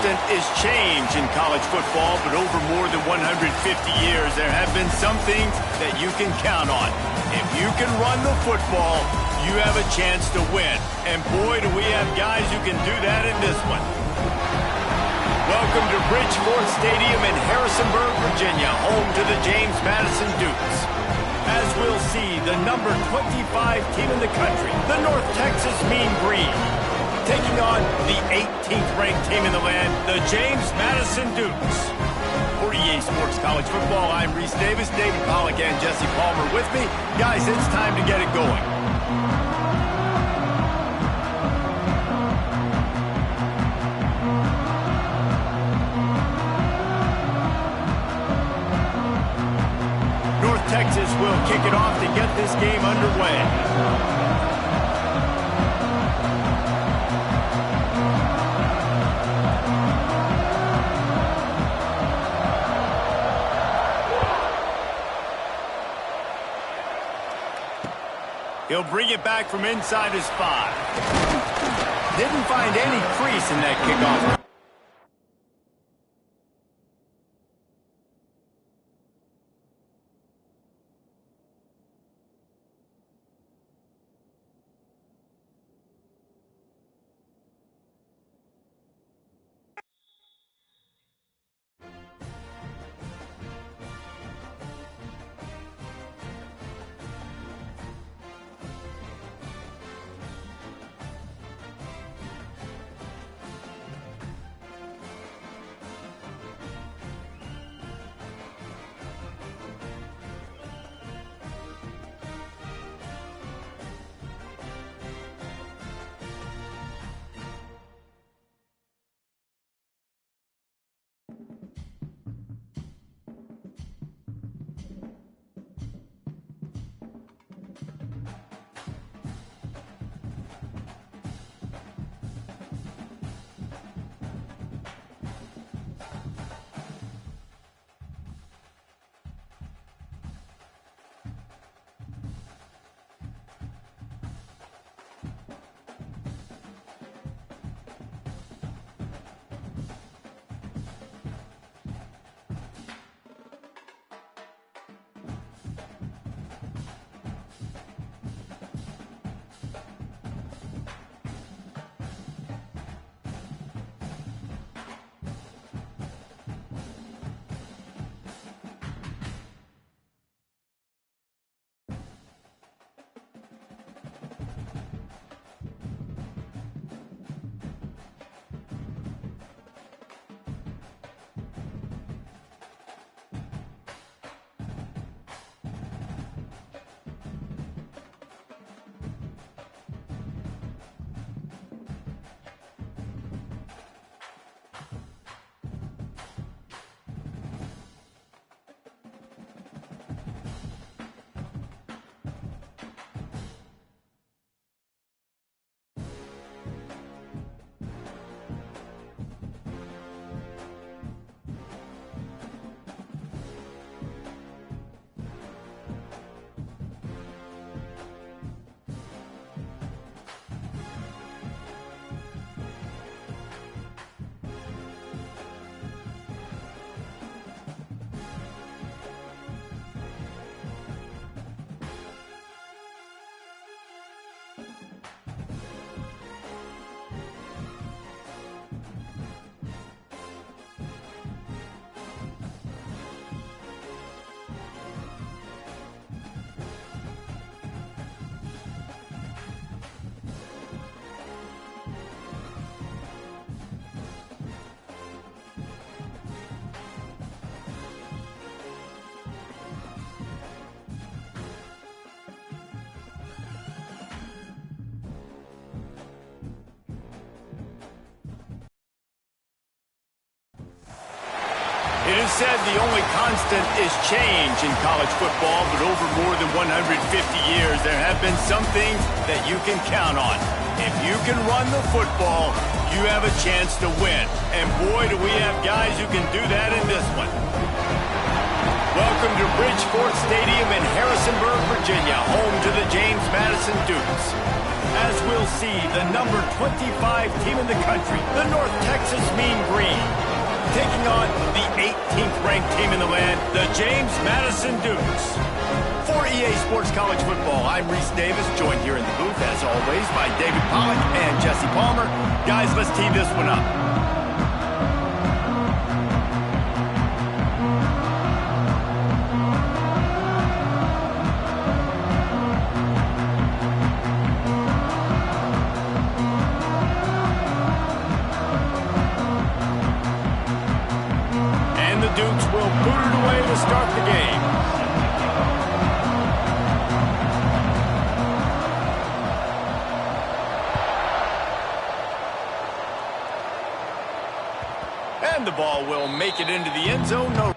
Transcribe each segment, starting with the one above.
constant is change in college football, but over more than 150 years, there have been some things that you can count on. If you can run the football, you have a chance to win. And boy, do we have guys who can do that in this one. Welcome to Bridgeport Stadium in Harrisonburg, Virginia, home to the James Madison Dukes. As we'll see, the number 25 team in the country, the North Texas Mean Green, taking on the 18th ranked team in the land, the James Madison Dukes. For EA Sports College Football, I'm Reese Davis, David Pollack and Jesse Palmer with me. Guys, it's time to get it going. North Texas will kick it off to get this game underway. He'll bring it back from inside his 5. Didn't find any crease in that kickoff. It is said the only constant is change in college football, but over more than 150 years, there have been some things that you can count on. If you can run the football, you have a chance to win. And boy, do we have guys who can do that in this one. Welcome to Bridgeport Stadium in Harrisonburg, Virginia, home to the James Madison Dukes. As we'll see, the number 25 team in the country, the North Texas Mean Green, ranked team in the land, the James Madison Dukes. For EA Sports College Football, I'm Reese Davis, joined here in the booth, as always, by David Pollack and Jesse Palmer. Guys, let's tee this one up. Dukes will boot it away to start the game. And the ball will make it into the end zone. No.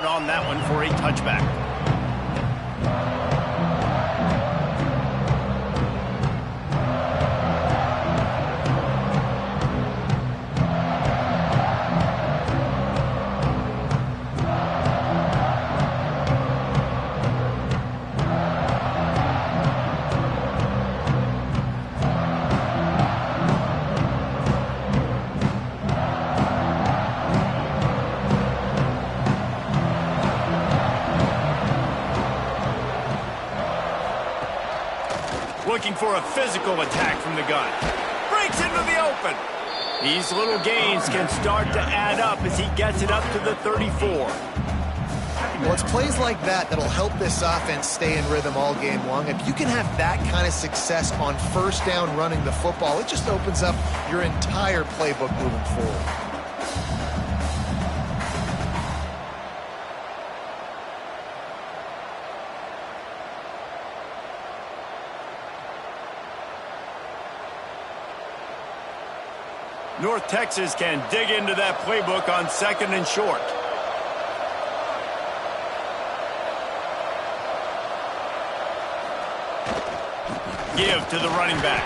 On that one for a touchback. Looking for a physical attack from the gun. Breaks into the open. These little gains can start to add up as he gets it up to the 34. Well, it's plays like that that'll help this offense stay in rhythm all game long. If you can have that kind of success on first down running the football, it just opens up your entire playbook moving forward. North Texas can dig into that playbook on 2nd and short. Give to the running back.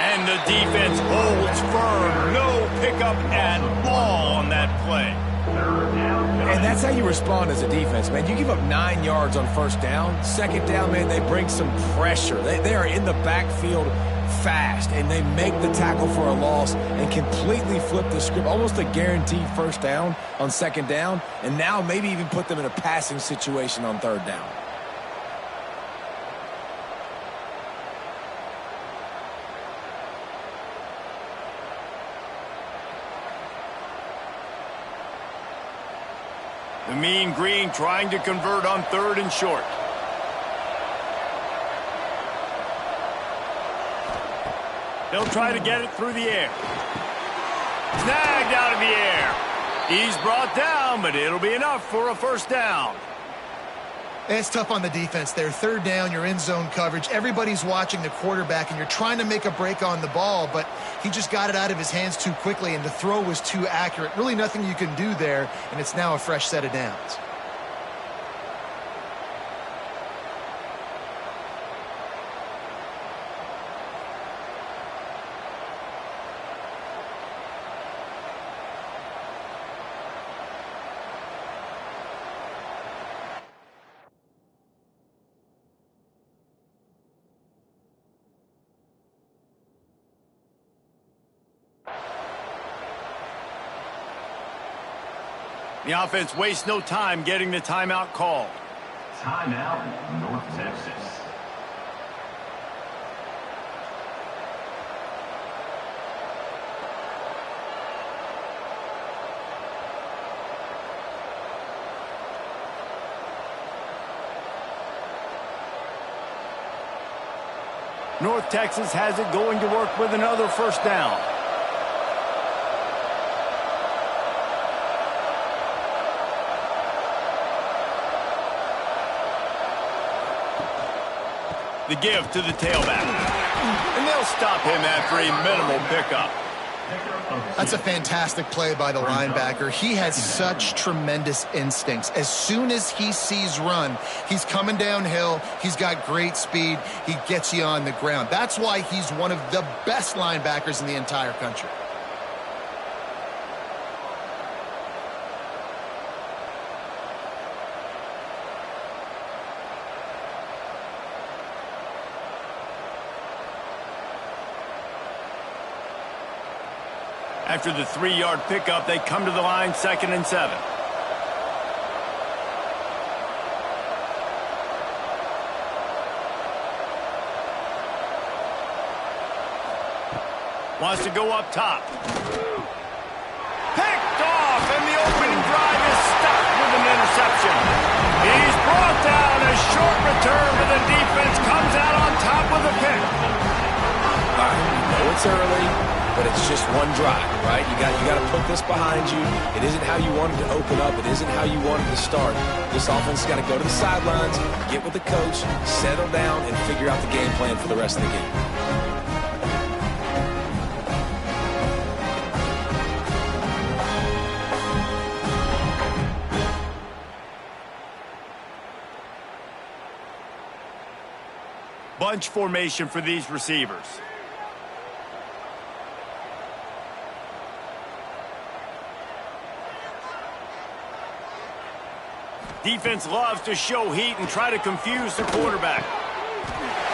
And the defense holds firm. No pickup at all on that play. And that's how you respond as a defense, man. You give up 9 yards on first down. 2nd down, man, they bring some pressure. They are in the backfield fast, and they make the tackle for a loss and completely flip the script. Almost a guaranteed first down on 2nd down, and now maybe even put them in a passing situation on 3rd down. The Mean Green trying to convert on 3rd and short. They'll try to get it through the air. Snagged out of the air. He's brought down, but it'll be enough for a first down. It's tough on the defense there. 3rd down, you're in zone coverage. Everybody's watching the quarterback, and you're trying to make a break on the ball, but he just got it out of his hands too quickly, and the throw was too accurate. Really nothing you can do there, and it's now a fresh set of downs. The offense wastes no time getting the timeout called. Timeout, North Texas. North Texas has it going to work with another first down. The give to the tailback. And they'll stop him after a minimal pickup. That's a fantastic play by the linebacker. He has such tremendous instincts. As soon as he sees run, he's coming downhill. He's got great speed. He gets you on the ground. That's why he's one of the best linebackers in the entire country. After the 3-yard pickup, they come to the line 2nd and 7. Wants to go up top. Picked off, and the opening drive is stopped with an interception. He's brought down. A short return, but the defense comes out on top with a pick. All right, we know it's early, but it's just one drive, right? You got to put this behind you. It isn't how you wanted to open up. It isn't how you wanted to start. This offense has got to go to the sidelines, get with the coach, settle down, and figure out the game plan for the rest of the game. Bunch formation for these receivers. Defense loves to show heat and try to confuse the quarterback.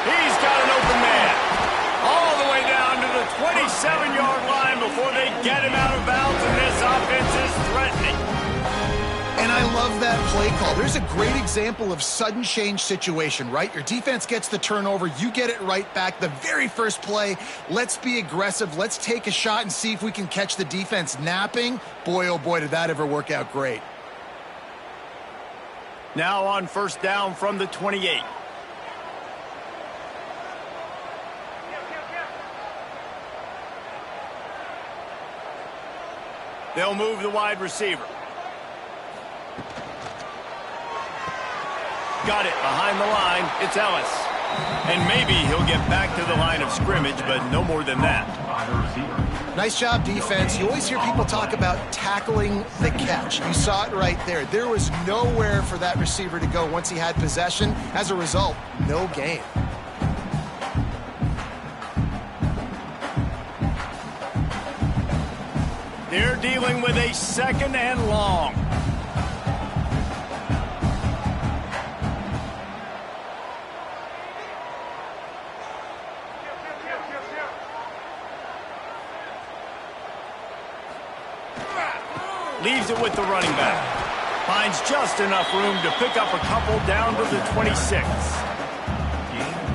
He's got an open man. All the way down to the 27-yard line before they get him out of bounds, and this offense is threatening. And I love that play call. There's a great example of sudden change situation, right? Your defense gets the turnover. You get it right back. The very first play, let's be aggressive. Let's take a shot and see if we can catch the defense napping. Boy, oh boy, did that ever work out great. Now on first down from the 28. They'll move the wide receiver. Got it behind the line. It's Ellis. And maybe he'll get back to the line of scrimmage, but no more than that. Nice job, defense. You always hear people talk about tackling the catch. You saw it right there. There was nowhere for that receiver to go once he had possession. As a result, no gain. They're dealing with a 2nd and long. Leaves it with the running back. Finds just enough room to pick up a couple down to the 26.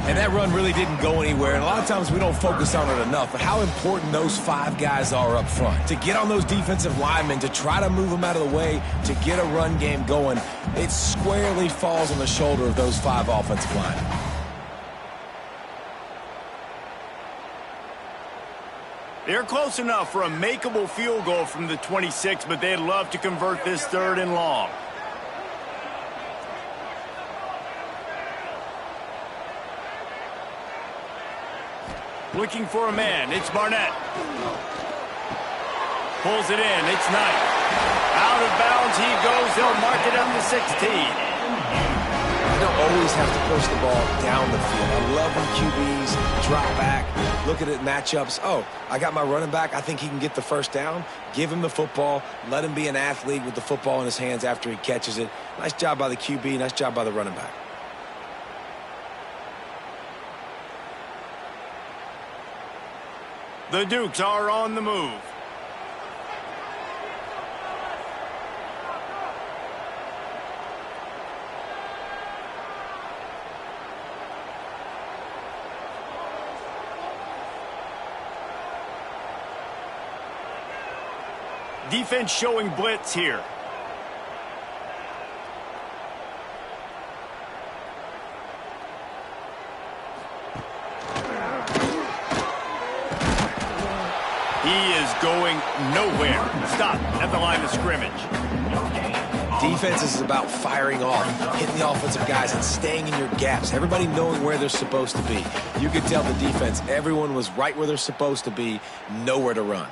And that run really didn't go anywhere, and a lot of times we don't focus on it enough, but how important those 5 guys are up front. To get on those defensive linemen, to try to move them out of the way, to get a run game going, it squarely falls on the shoulder of those 5 offensive linemen. They're close enough for a makeable field goal from the 26, but they'd love to convert this 3rd and long. Looking for a man. It's Barnett. Pulls it in. It's Knight. Out of bounds he goes. They'll mark it up to 16. You don't always have to push the ball down the field. I love when QBs drop back, look at it matchups. Oh, I got my running back. I think he can get the first down. Give him the football. Let him be an athlete with the football in his hands after he catches it. Nice job by the QB. Nice job by the running back. The Dukes are on the move. Defense showing blitz here. He is going nowhere. Stop at the line of scrimmage. Defense is about firing off, hitting the offensive guys, and staying in your gaps. Everybody knowing where they're supposed to be. You could tell the defense, everyone was right where they're supposed to be, nowhere to run.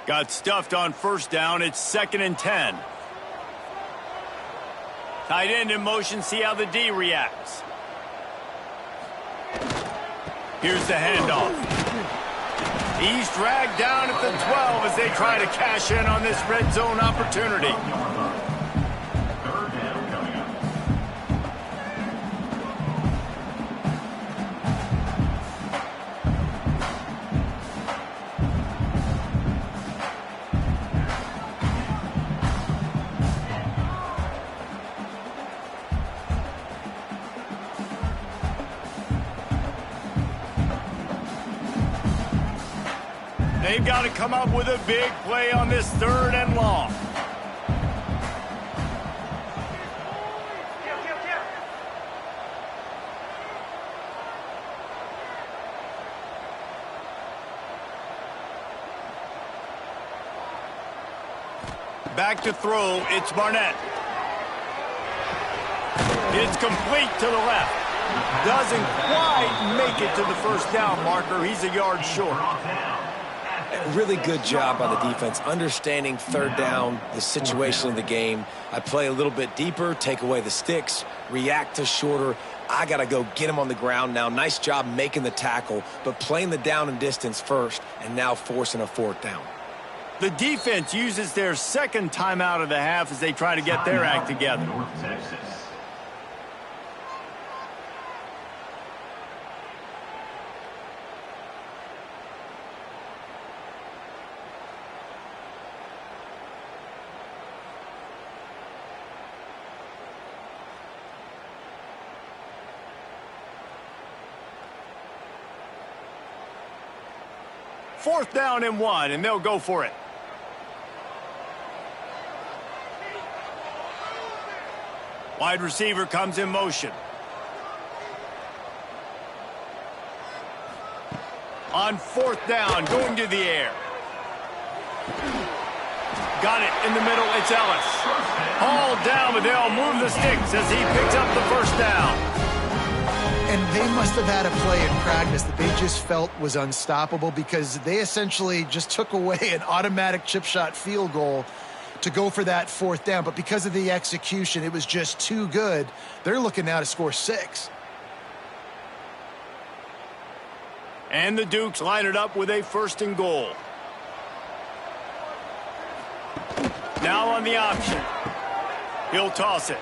Got stuffed on first down. It's 2nd and 10. Tight end in motion. See how the D reacts. Here's the handoff. He's dragged down at the 12 as they try to cash in on this red zone opportunity. They've got to come up with a big play on this 3rd and long. Back to throw. It's Barnett. It's complete to the left. Doesn't quite make it to the first down marker. He's a yard short. Really good job by the defense, understanding third down, the situation of the game. I play a little bit deeper, take away the sticks, react to shorter. I got to go get him on the ground now. Nice job making the tackle, but playing the down and distance first and now forcing a fourth down. The defense uses their second timeout of the half as they try to get their act together. North Texas. Fourth down and 1, and they'll go for it. Wide receiver comes in motion. On fourth down, going to the air. Got it in the middle, it's Ellis. Hauled down, but they'll move the sticks as he picks up the first down. And they must have had a play in practice that they just felt was unstoppable because they essentially just took away an automatic chip shot field goal to go for that fourth down. But because of the execution, it was just too good. They're looking now to score 6. And the Dukes line it up with a first and goal. Now on the option. He'll toss it.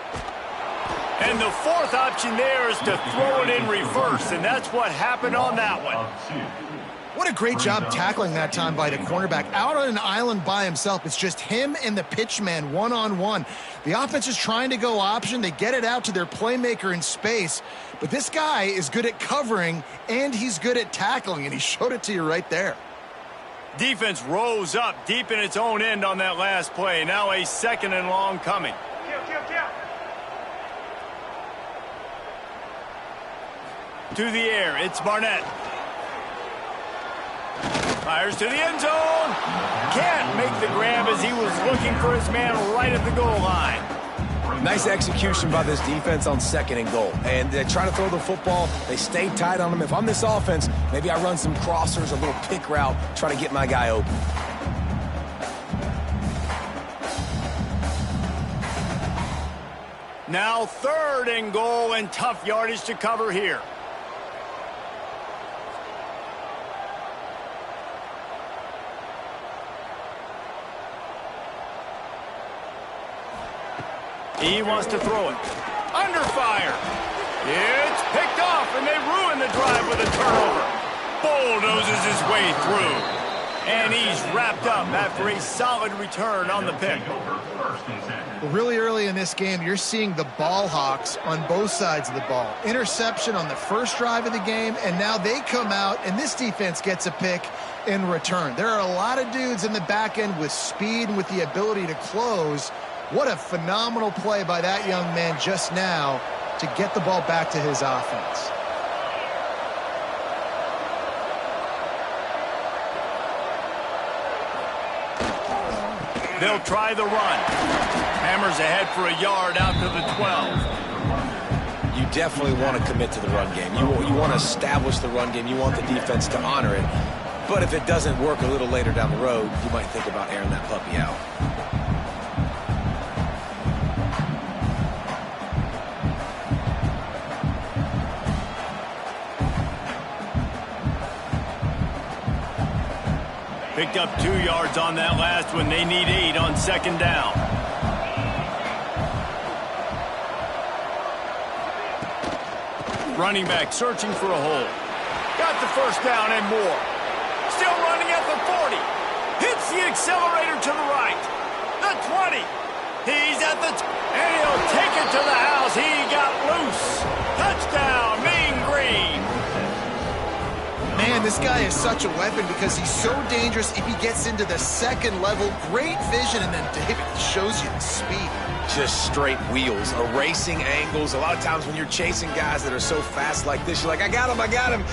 And the fourth option there is to throw it in reverse, and that's what happened on that one. What a great job tackling that time by the cornerback. Out on an island by himself, it's just him and the pitchman one-on-one. The offense is trying to go option. They get it out to their playmaker in space. But this guy is good at covering, and he's good at tackling, and he showed it to you right there. Defense rose up deep in its own end on that last play. Now a second and long coming. To the air, it's Barnett. Fires to the end zone. Can't make the grab as he was looking for his man right at the goal line. Nice execution by this defense on second and goal. And they try to throw the football. They stay tight on him. If I'm this offense, maybe I run some crossers, a little pick route, try to get my guy open. Now third and goal, and tough yardage to cover here. He wants to throw it. Under fire. It's picked off, and they ruin the drive with a turnover. Bulldozes his way through. And he's wrapped up after a solid return on the pick. Well, really early in this game, you're seeing the ball hawks on both sides of the ball. Interception on the first drive of the game, and now they come out, and this defense gets a pick in return. There are a lot of dudes in the back end with speed and with the ability to close. What a phenomenal play by that young man just now to get the ball back to his offense. They'll try the run. Hammers ahead for a yard out to the 12. You definitely want to commit to the run game. You want to establish the run game. You want the defense to honor it. But if it doesn't work a little later down the road, you might think about airing that puppy out. Picked up 2 yards on that last one. They need 8 on second down. Running back searching for a hole. Got the first down and more. Still running at the 40. Hits the accelerator to the right. The 20. He's at the... and he'll take it to the house. He got loose. Touchdown, Mean Green. Man, this guy is such a weapon because he's so dangerous if he gets into the second level. Great vision, and then David shows you the speed. Just straight wheels, erasing angles. A lot of times when you're chasing guys that are so fast like this, you're like, I got him, I got him.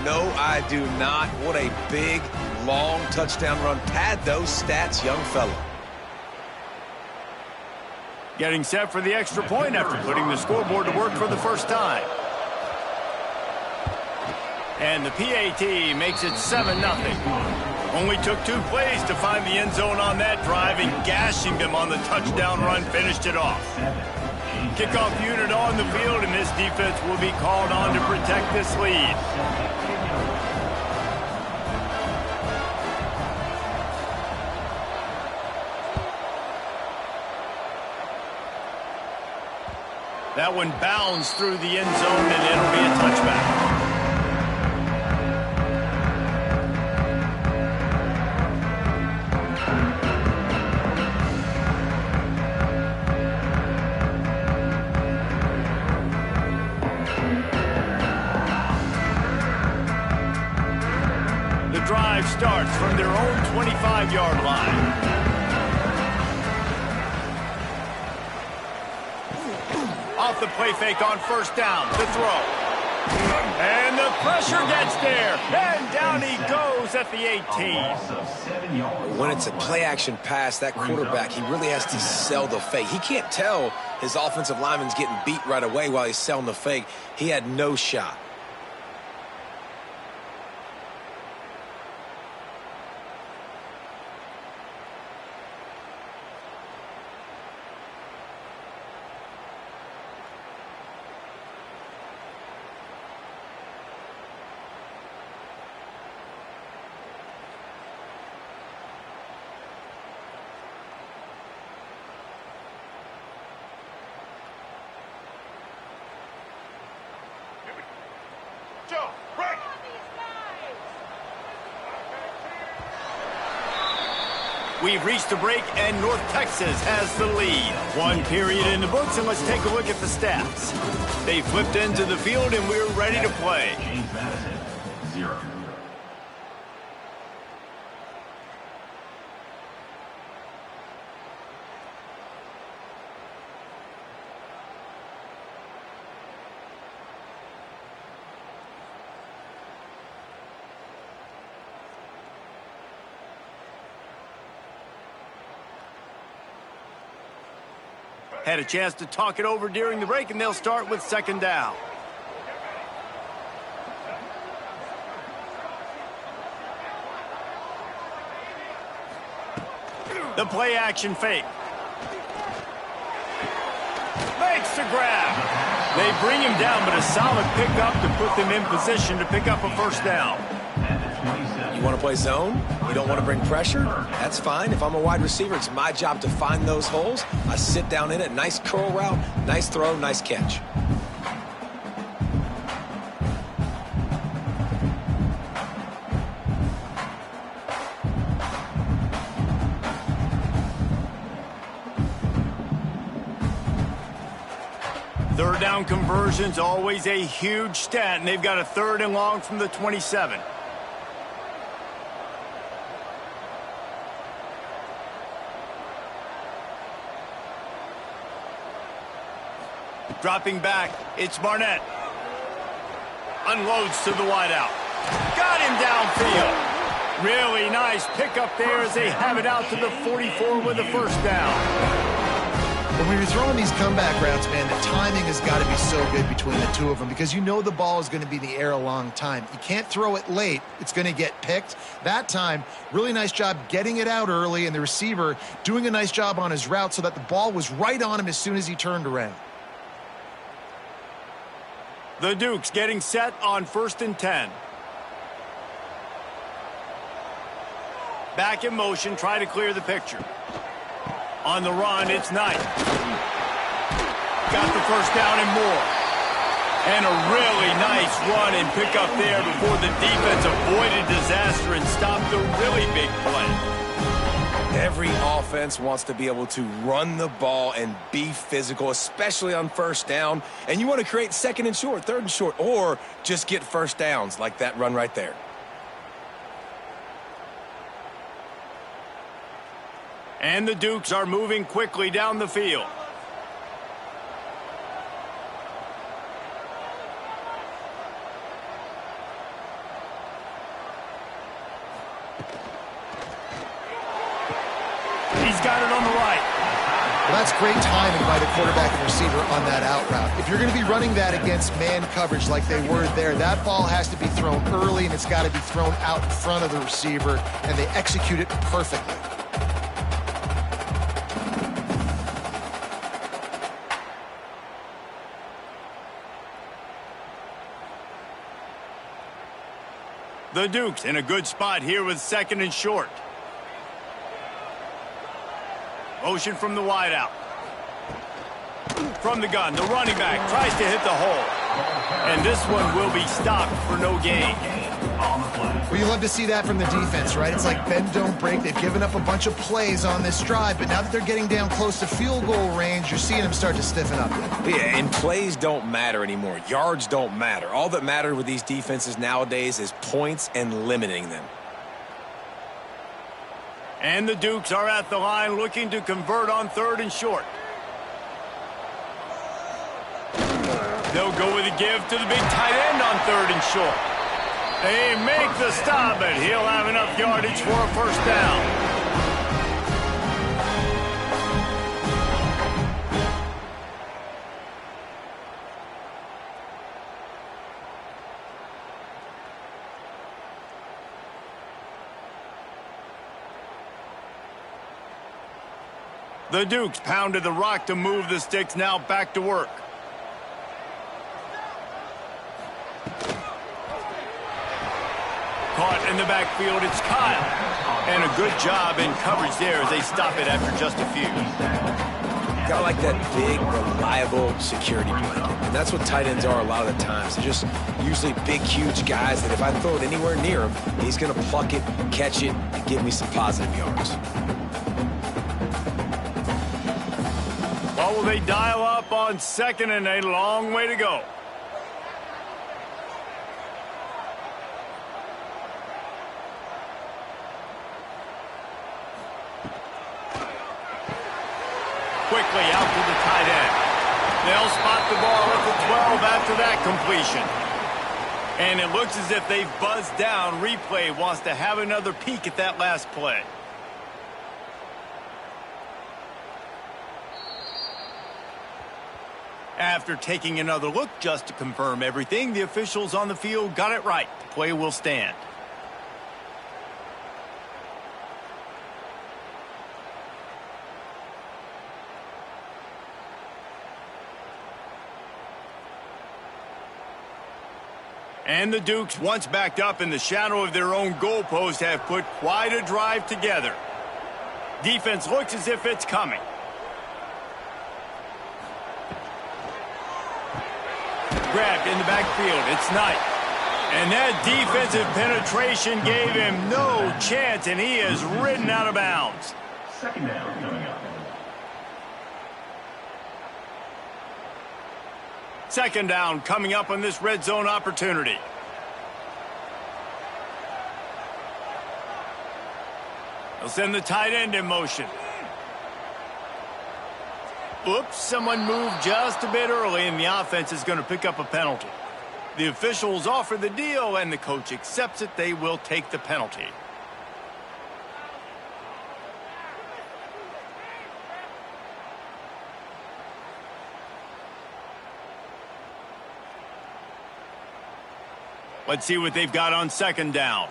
No, I do not. What a big, long touchdown run. Pad those stats, young fella. Getting set for the extra point after putting the scoreboard to work for the first time. And the PAT makes it 7-0. Only took 2 plays to find the end zone on that drive, and gashing them on the touchdown run finished it off. Kickoff unit on the field, and this defense will be called on to protect this lead. That one bounds through the end zone, and it'll be a touchback. The drive starts from their own 25-yard line. Off the play fake on first down, the throw. And the pressure gets there. And down he goes at the 18. When it's a play-action pass, that quarterback, he really has to sell the fake. He can't tell his offensive lineman's getting beat right away while he's selling the fake. He had no shot. We've reached a break, and North Texas has the lead. 1 period in the books, and let's take a look at the stats. They flipped into the field, and we're ready to play. James Madison, 0. Had a chance to talk it over during the break, and they'll start with second down. The play action fake. Makes the grab. They bring him down, but a solid pickup to put them in position to pick up a first down. You want to play zone? You don't want to bring pressure? That's fine. If I'm a wide receiver, it's my job to find those holes. I sit down in it. Nice curl route, nice throw, nice catch. Third down conversion's always a huge stat, and they've got a 3rd and long from the 27. Dropping back, it's Barnett. Unloads to the wideout. Got him downfield. Really nice pickup there as they have it out to the 44 with a first down. When you're throwing these comeback routes, man, the timing has got to be so good between the two of them because you know the ball is going to be in the air a long time. You can't throw it late. It's going to get picked. That time, really nice job getting it out early, and the receiver doing a nice job on his route so that the ball was right on him as soon as he turned around. The Dukes getting set on 1st and 10. Back in motion, try to clear the picture. On the run, it's Knight. Got the first down and more. And a really nice run and pick up there before the defense avoided disaster and stopped the really big play. Every offense wants to be able to run the ball and be physical, especially on first down. And you want to create 2nd and short, 3rd and short, or just get first downs like that run right there. And the Dukes are moving quickly down the field. He's got it on the right. Well, that's great timing by the quarterback and receiver on that out route. If you're going to be running that against man coverage like they were there, that ball has to be thrown early, and it's got to be thrown out in front of the receiver, and they execute it perfectly. The Dukes in a good spot here with 2nd and short. Motion from the wideout. From the gun, the running back tries to hit the hole. And this one will be stopped for no gain. Well, you love to see that from the defense, right? It's like bend, don't break. They've given up a bunch of plays on this drive, but now that they're getting down close to field goal range, you're seeing them start to stiffen up. Yeah, and plays don't matter anymore. Yards don't matter. All that matters with these defenses nowadays is points and limiting them. And the Dukes are at the line looking to convert on 3rd and short. They'll go with a give to the big tight end on 3rd and short. They make the stop, but he'll have enough yardage for a first down. The Dukes pounded the rock to move the sticks, now back to work. Caught in the backfield, it's Kyle. And a good job in coverage there as they stop it after just a few. Got like that big, reliable security blanket. And that's what tight ends are a lot of the times. They're just usually big, huge guys that if I throw it anywhere near him, he's going to pluck it, catch it, and give me some positive yards. Well, will they dial up on 2nd and a long way to go? Quickly out to the tight end. They'll spot the ball at the 12 after that completion. And it looks as if they've buzzed down. Replay wants to have another peek at that last play. After taking another look just to confirm everything, the officials on the field got it right. The play will stand. And the Dukes, once backed up in the shadow of their own goalpost, have put quite a drive together. Defense looks as if it's coming. Grabbed in the backfield, it's Knight. And that defensive penetration gave him no chance, and he is ridden out of bounds. 2nd down coming up. 2nd down coming up on this red zone opportunity. They'll send the tight end in motion. Oops, someone moved just a bit early, and the offense is going to pick up a penalty. The officials offer the deal, and the coach accepts it. They will take the penalty. Let's see what they've got on 2nd down.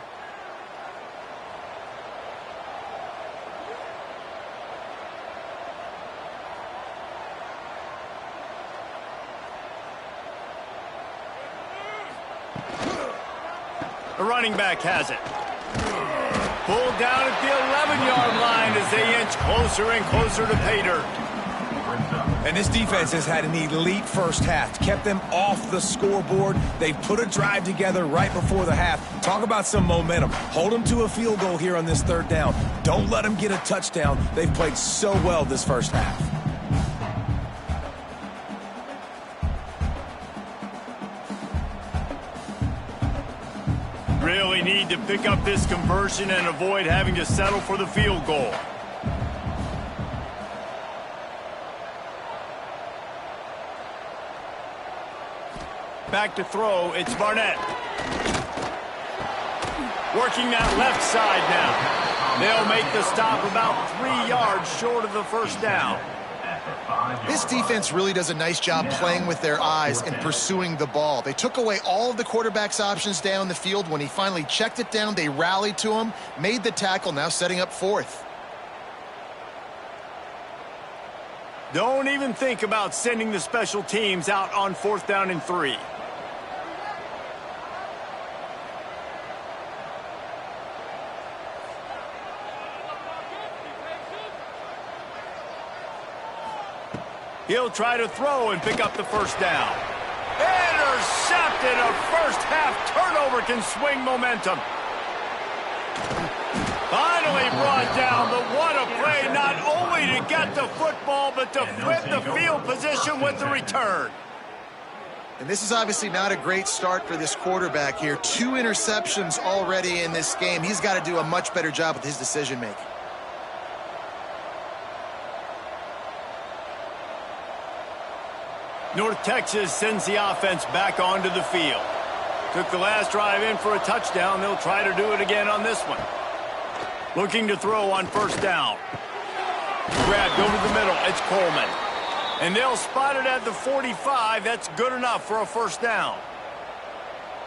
The running back has it. Pulled down at the 11-yard line as they inch closer and closer to pay dirt. And this defense has had an elite first half. Kept them off the scoreboard. They've put a drive together right before the half. Talk about some momentum. Hold them to a field goal here on this 3rd down. Don't let them get a touchdown. They've played so well this first half. Really need to pick up this conversion and avoid having to settle for the field goal. Back to throw, it's Barnett. Working that left side now. They'll make the stop about 3 yards short of the first down. This defense really does a nice job playing with their eyes and pursuing the ball. They took away all of the quarterback's options down the field. When he finally checked it down, they rallied to him, made the tackle, now setting up fourth. Don't even think about sending the special teams out on 4th down and 3. He'll try to throw and pick up the first down. Intercepted! A first-half turnover can swing momentum. Finally brought down, but what a play, not only to get the football, but to flip the field position with the return. And this is obviously not a great start for this quarterback here. 2 interceptions already in this game. He's got to do a much better job with his decision-making. North Texas sends the offense back onto the field. Took the last drive in for a touchdown. They'll try to do it again on this one. Looking to throw on first down. Grab, go to the middle. It's Coleman. And they'll spot it at the 45. That's good enough for a first down.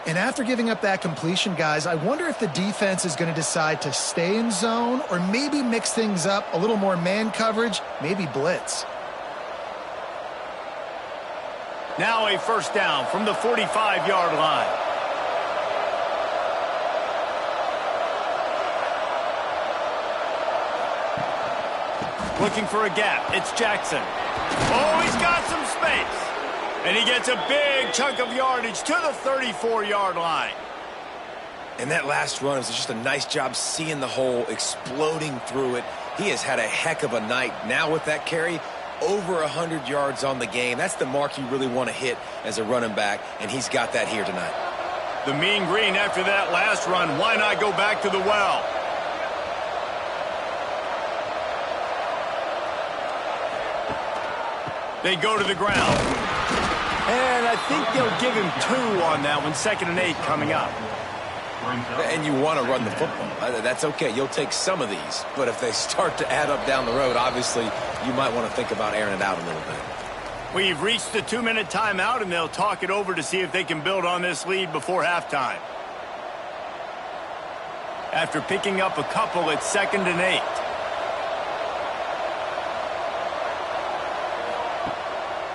And after giving up that completion, guys, I wonder if the defense is going to decide to stay in zone or maybe mix things up, a little more man coverage, maybe blitz. Now a first down from the 45-yard line. Looking for a gap. It's Jackson. Oh, he's got some space. And he gets a big chunk of yardage to the 34-yard line. And that last run is just a nice job seeing the hole, exploding through it. He has had a heck of a night. Now with that carry, over 100 yards on the game. That's the mark you really want to hit as a running back, and he's got that here tonight. The mean green after that last run. Why not go back to the well? They go to the ground. And I think they'll give him 2 on that one. 2nd and 8 coming up. And you want to run the football. That's okay. You'll take some of these. But if they start to add up down the road, obviously, you might want to think about airing it out a little bit. We've reached the 2-minute timeout, and they'll talk it over to see if they can build on this lead before halftime. After picking up a couple, it's 2nd and 8.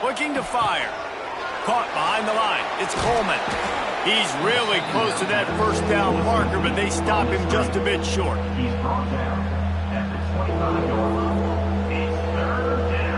Looking to fire. Caught behind the line. It's Coleman. He's really close to that first down marker, but they stop him just a bit short. He's brought down at the 25-yard line. It's 3rd down.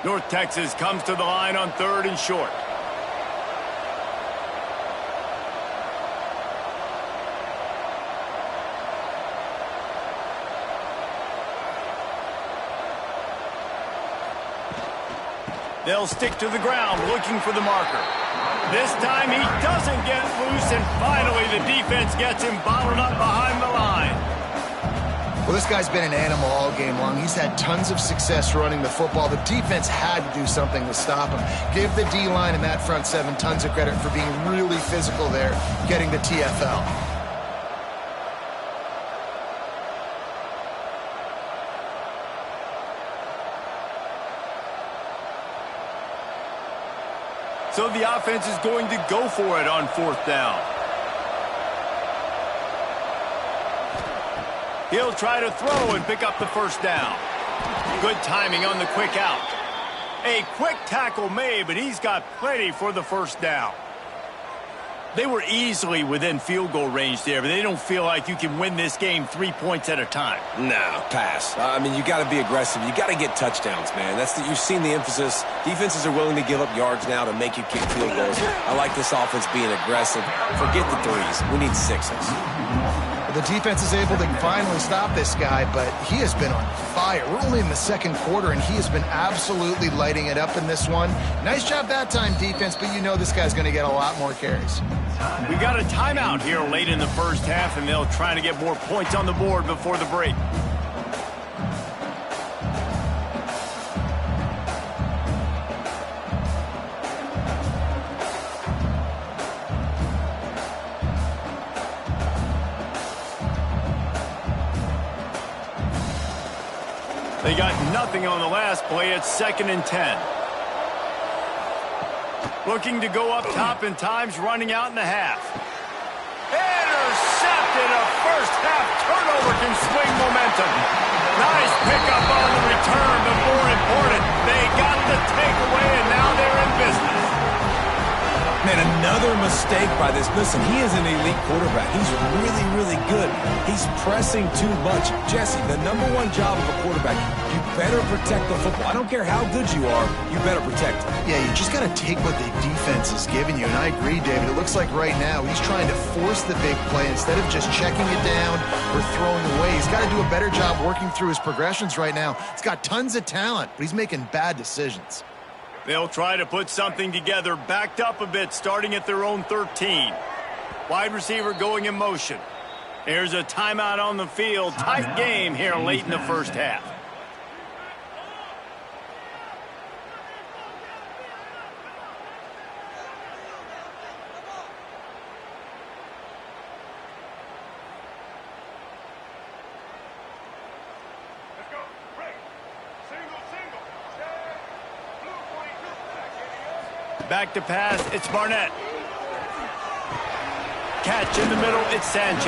North Texas comes to the line on 3rd and short. They'll stick to the ground looking for the marker. This time he doesn't get loose, and finally the defense gets him bottled up behind the line. Well, this guy's been an animal all game long. He's had tons of success running the football. The defense had to do something to stop him. Give the D-line and that front 7 tons of credit for being really physical there, getting the TFL. So the offense is going to go for it on 4th down. He'll try to throw and pick up the first down. Good timing on the quick out. A quick tackle made, but he's got plenty for the first down. They were easily within field goal range there, but they don't feel like you can win this game 3 points at a time. No, pass. I mean, you got to be aggressive. You got to get touchdowns, man. You've seen the emphasis. Defenses are willing to give up yards now to make you kick field goals. I like this offense being aggressive. Forget the 3s. We need 6s. The defense is able to finally stop this guy, but he has been on fire. We're only in the second quarter, and he has been absolutely lighting it up in this one. Nice job that time, defense, but you know this guy's going to get a lot more carries. We got a timeout here late in the first half, and they'll try to get more points on the board before the break. They got nothing on the last play. It's 2nd and 10. Looking to go up top, and time's running out in the half. Intercepted. A first-half turnover can swing momentum. Nice pickup on the return, but more important, they got the takeaway, and now they're in business. Man, another mistake by this. Listen, he is an elite quarterback. He's really, really good. He's pressing too much. Jesse, the #1 job of a quarterback, you better protect the football. I don't care how good you are, you better protect it. Yeah, you just got to take what the defense is giving you, and I agree, David. It looks like right now he's trying to force the big play instead of just checking it down or throwing away. He's got to do a better job working through his progressions right now. He's got tons of talent, but he's making bad decisions. They'll try to put something together, backed up a bit, starting at their own 13. Wide receiver going in motion. There's a timeout on the field. Tight game here late in the first half. Back to pass, it's Barnett. Catch in the middle, it's Sanchez.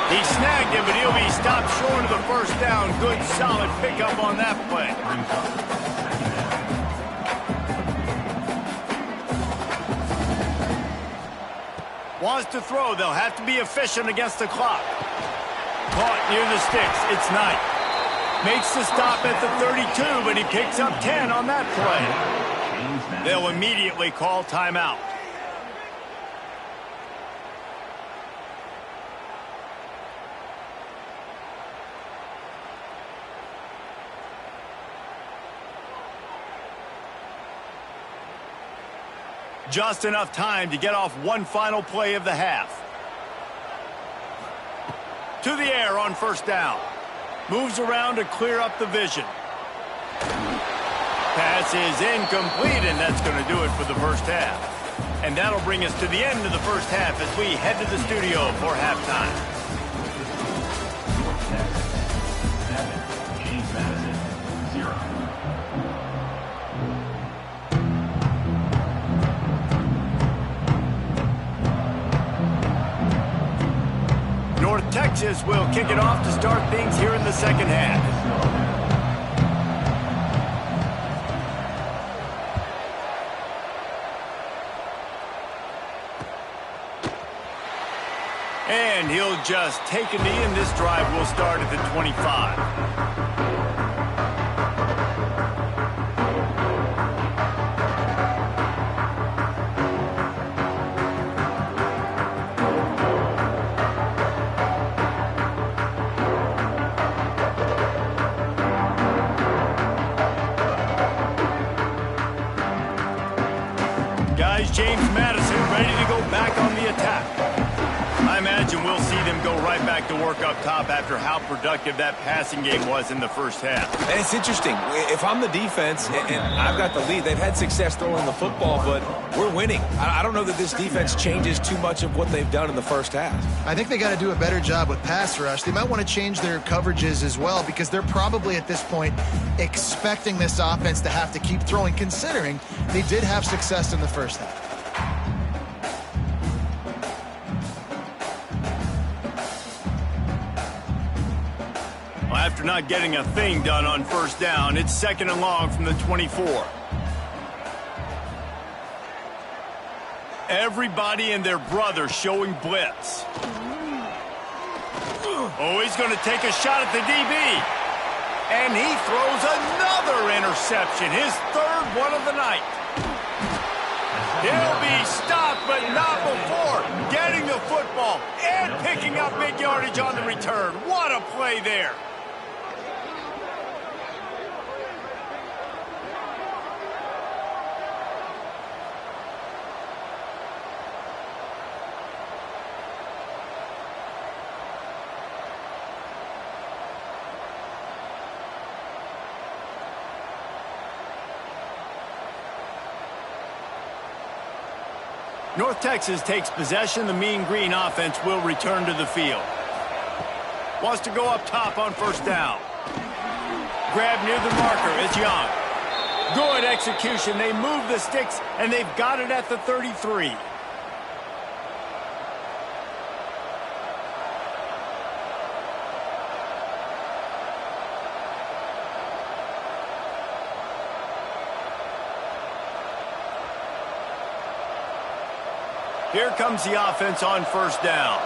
He snagged him, but he'll be stopped short of the first down. Good, solid pickup on that play. Wants to throw, they'll have to be efficient against the clock. Caught near the sticks, it's Knight. Makes the stop at the 32, but he picks up 10 on that play. They'll immediately call timeout. Just enough time to get off one final play of the half. To the air on first down. Moves around to clear up the vision. Pass is incomplete, and that's going to do it for the first half. And that'll bring us to the end of the first half as we head to the studio for halftime. North Texas will kick it off to start things here in the second half. And he'll just take a knee, and this drive will start at the 25. Guys, James Madison ready to go back on the attack. I imagine we'll see them go right back to work up top after how productive that passing game was in the first half. And it's interesting. If I'm the defense and I've got the lead, they've had success throwing the football, but we're winning. I don't know that this defense changes too much of what they've done in the first half. I think they got to do a better job with pass rush. They might want to change their coverages as well, because they're probably at this point expecting this offense to have to keep throwing, considering they did have success in the first half. After not getting a thing done on first down, it's 2nd and long from the 24. Everybody and their brother showing blitz. Oh, he's going to take a shot at the DB. And he throws another interception, his 3rd one of the night. He'll be stopped, but not before getting the football and picking up big yardage on the return. What a play there. North Texas takes possession. The Mean Green offense will return to the field. Wants to go up top on first down. Grab near the marker. It's Young. Good execution. They move the sticks, and they've got it at the 33. Here comes the offense on first down.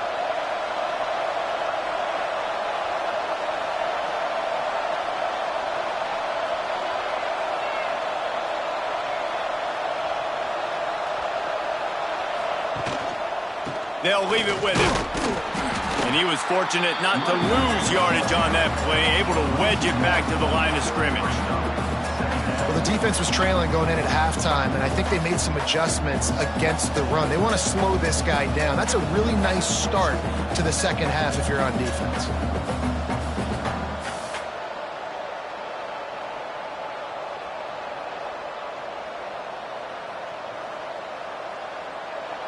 They'll leave it with him. And he was fortunate not to lose yardage on that play, able to wedge it back to the line of scrimmage. Well, the defense was trailing going in at halftime, and I think they made some adjustments against the run. They want to slow this guy down. That's a really nice start to the second half if you're on defense.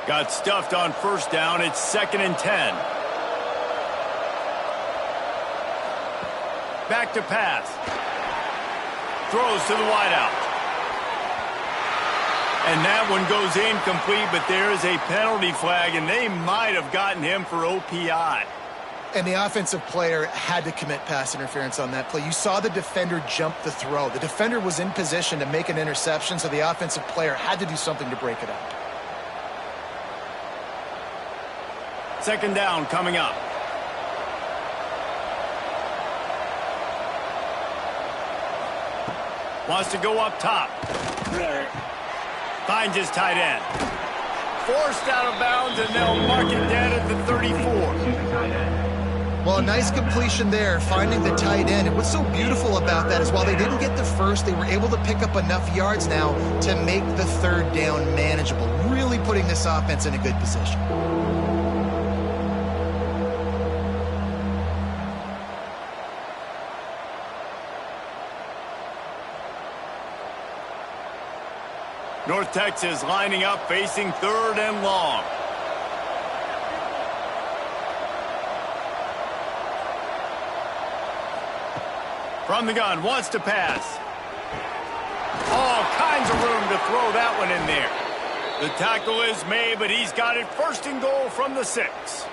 Got stuffed on first down. It's 2nd and 10. Back to pass. Throws to the wideout. And that one goes incomplete, but there is a penalty flag, and they might have gotten him for OPI. And the offensive player had to commit pass interference on that play. You saw the defender jump the throw. The defender was in position to make an interception, so the offensive player had to do something to break it up. 2nd down coming up. Wants to go up top. Finds his tight end. Forced out of bounds, and they'll mark it dead at the 34. Well, a nice completion there, finding the tight end. And what's so beautiful about that is while they didn't get the first, they were able to pick up enough yards now to make the 3rd down manageable, really putting this offense in a good position. North Texas lining up, facing 3rd and long. From the gun, wants to pass. All kinds of room to throw that one in there. The tackle is made, but he's got it 1st and goal from the 6.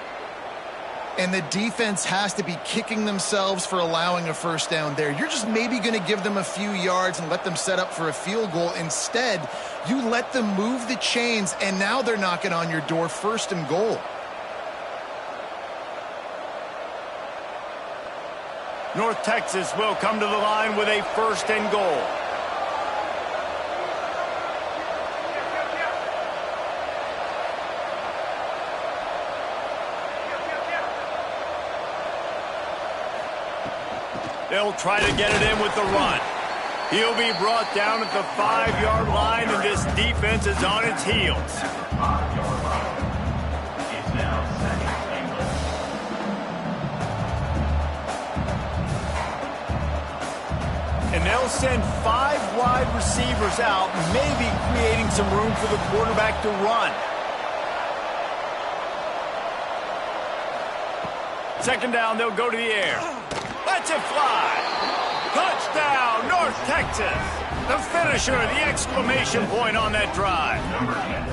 And the defense has to be kicking themselves for allowing a 1st down there. You're just maybe going to give them a few yards and let them set up for a field goal. Instead, you let them move the chains, and now they're knocking on your door 1st and goal. North Texas will come to the line with a 1st and goal. They'll try to get it in with the run. He'll be brought down at the 5-yard line, and this defense is on its heels. It's now 2nd and goal. And they'll send 5 wide receivers out, maybe creating some room for the quarterback to run. 2nd down, they'll go to the air. Let's it fly. Touchdown, North Texas. The finisher, the exclamation point on that drive. Number 10.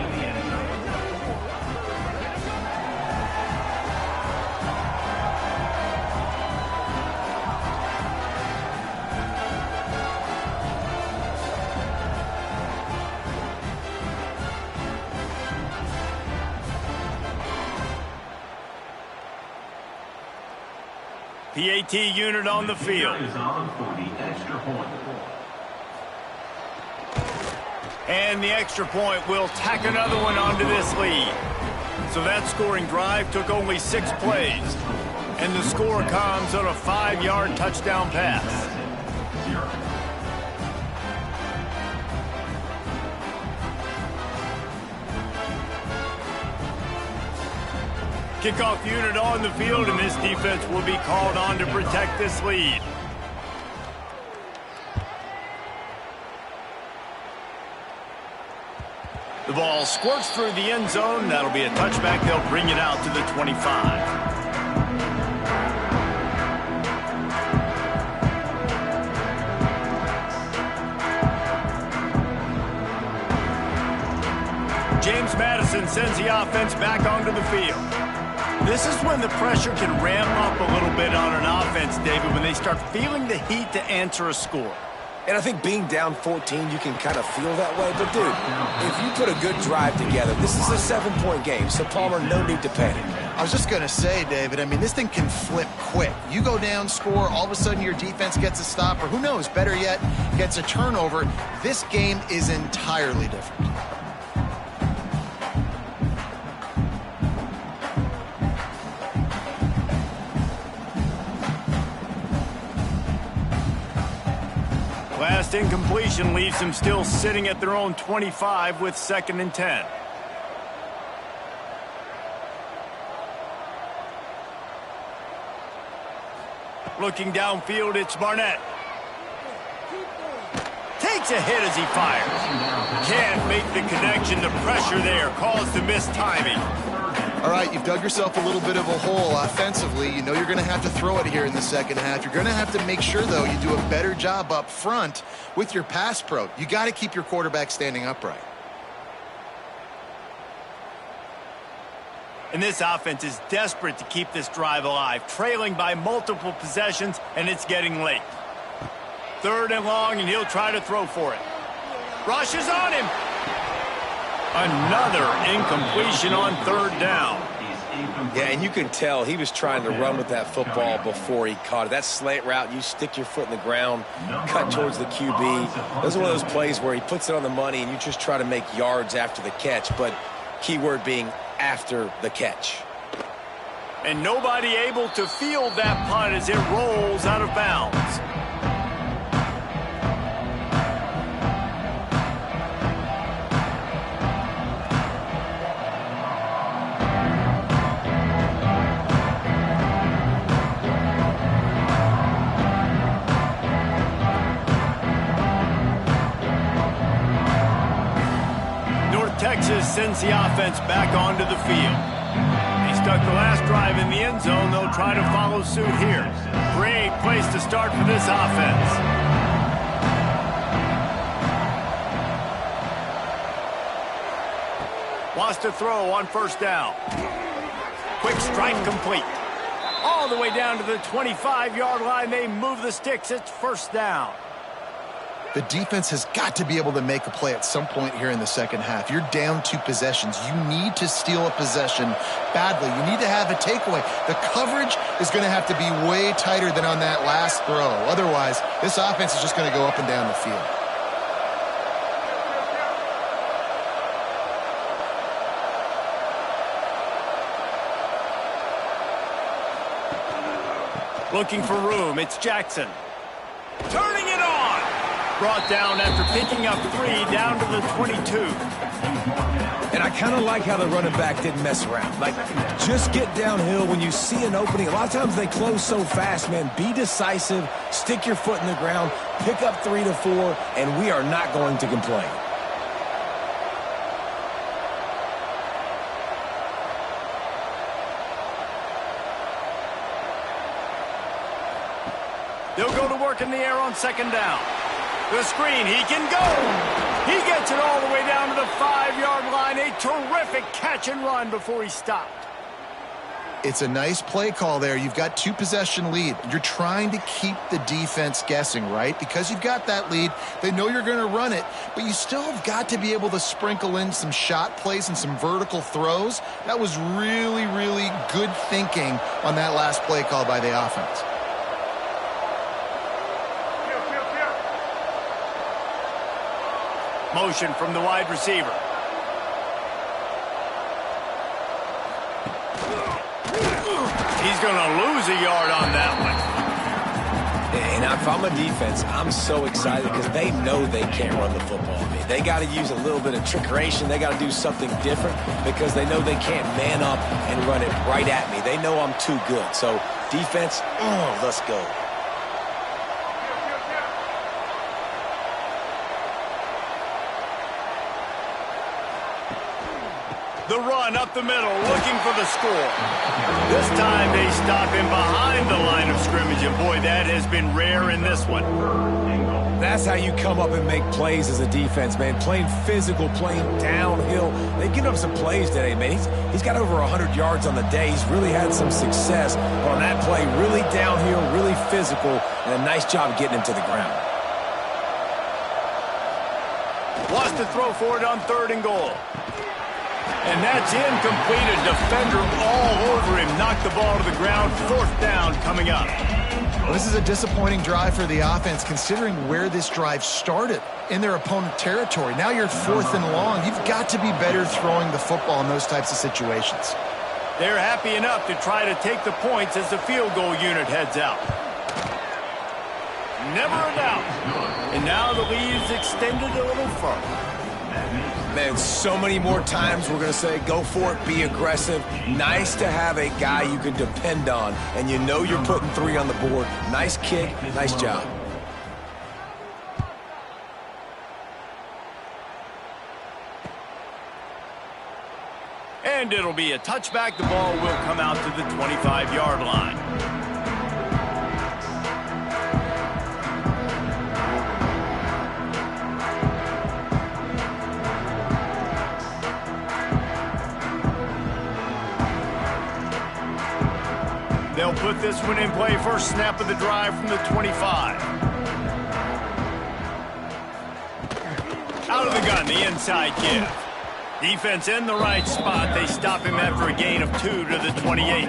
In the end zone. PAT unit on the field. Is on for the extra point. And the extra point will tack another one onto this lead. So that scoring drive took only 6 plays. And the score comes on a 5-yard touchdown pass. Kickoff unit on the field, and this defense will be called on to protect this lead. The ball squirts through the end zone. That'll be a touchback. They'll bring it out to the 25. James Madison sends the offense back onto the field. This is when the pressure can ramp up a little bit on an offense, David, when they start feeling the heat to answer a score. And I think being down 14, you can kind of feel that way. But, dude, if you put a good drive together, this is a 7-point game, so, Palmer, no need to panic. I was just going to say, David, I mean, this thing can flip quick. You go down, score, all of a sudden your defense gets a stop, or who knows, better yet, gets a turnover. This game is entirely different. Last incompletion leaves them still sitting at their own 25 with 2nd and 10. Looking downfield, it's Barnett. Takes a hit as he fires. Can't make the connection. The pressure there caused the missed timing. All right, you've dug yourself a little bit of a hole offensively. You know you're going to have to throw it here in the second half. You're going to have to make sure, though, you do a better job up front with your pass pro. You got to keep your quarterback standing upright. And this offense is desperate to keep this drive alive, trailing by multiple possessions, and it's getting late. 3rd and long, and he'll try to throw for it. Rushes on him. Another incompletion on 3rd down. Yeah, and you can tell he was trying to run with that football before he caught it. That slant route, you stick your foot in the ground, cut towards the QB. Those are one of those plays where he puts it on the money and you just try to make yards after the catch, but keyword being after the catch. And nobody able to field that punt as it rolls out of bounds. Texas sends the offense back onto the field. They stuck the last drive in the end zone. They'll try to follow suit here. Great place to start for this offense. Wants to throw on 1st down. Quick strike complete. All the way down to the 25-yard line. They move the sticks. It's 1st down. The defense has got to be able to make a play at some point here in the second half. You're down 2 possessions. You need to steal a possession badly. You need to have a takeaway. The coverage is going to have to be way tighter than on that last throw. Otherwise, this offense is just going to go up and down the field. Looking for room. It's Jackson. Turning it on. Brought down after picking up 3 down to the 22. And I kind of like how the running back didn't mess around. Like, just get downhill when you see an opening. A lot of times they close so fast, man. Be decisive, stick your foot in the ground, pick up 3 to 4, and we are not going to complain. They'll go to work in the air on 2nd down. The screen, he can go. He gets it all the way down to the 5-yard line. A terrific catch and run before he stopped. It's a nice play call there. You've got 2-possession lead. You're trying to keep the defense guessing, right? Because you've got that lead. They know you're going to run it, but you still have got to be able to sprinkle in some shot plays and some vertical throws. That was really, really good thinking on that last play call by the offense. Motion from the wide receiver. He's going to lose a yard on that one. And if I'm a defense, I'm so excited because they know they can't run the football. I mean, they got to use a little bit of trickeration. They got to do something different because they know they can't man up and run it right at me. They know I'm too good. So defense, let's go. The run up the middle, looking for the score. This time they stop him behind the line of scrimmage, and boy, that has been rare in this one. That's how you come up and make plays as a defense, man. Playing physical, playing downhill. They've given up some plays today, man. He's got over 100 yards on the day. He's really had some success. But on that play, really downhill, really physical, and a nice job getting him to the ground. Wants to throw for it on 3rd and goal. And that's incomplete. A defender all over him. Knocked the ball to the ground. 4th down coming up. Well, this is a disappointing drive for the offense considering where this drive started in their opponent territory. Now you're 4th and long. You've got to be better throwing the football in those types of situations. They're happy enough to try to take the points as the field goal unit heads out. Never a doubt. And now the lead is extended a little further. Man, so many more times we're going to say, go for it, be aggressive. Nice to have a guy you can depend on, and you know you're putting 3 on the board. Nice kick, nice job. And it'll be a touchback. The ball will come out to the 25-yard line. They'll put this one in play. First snap of the drive from the 25. Out of the gun, the inside give. Defense in the right spot. They stop him after a gain of 2 to the 28.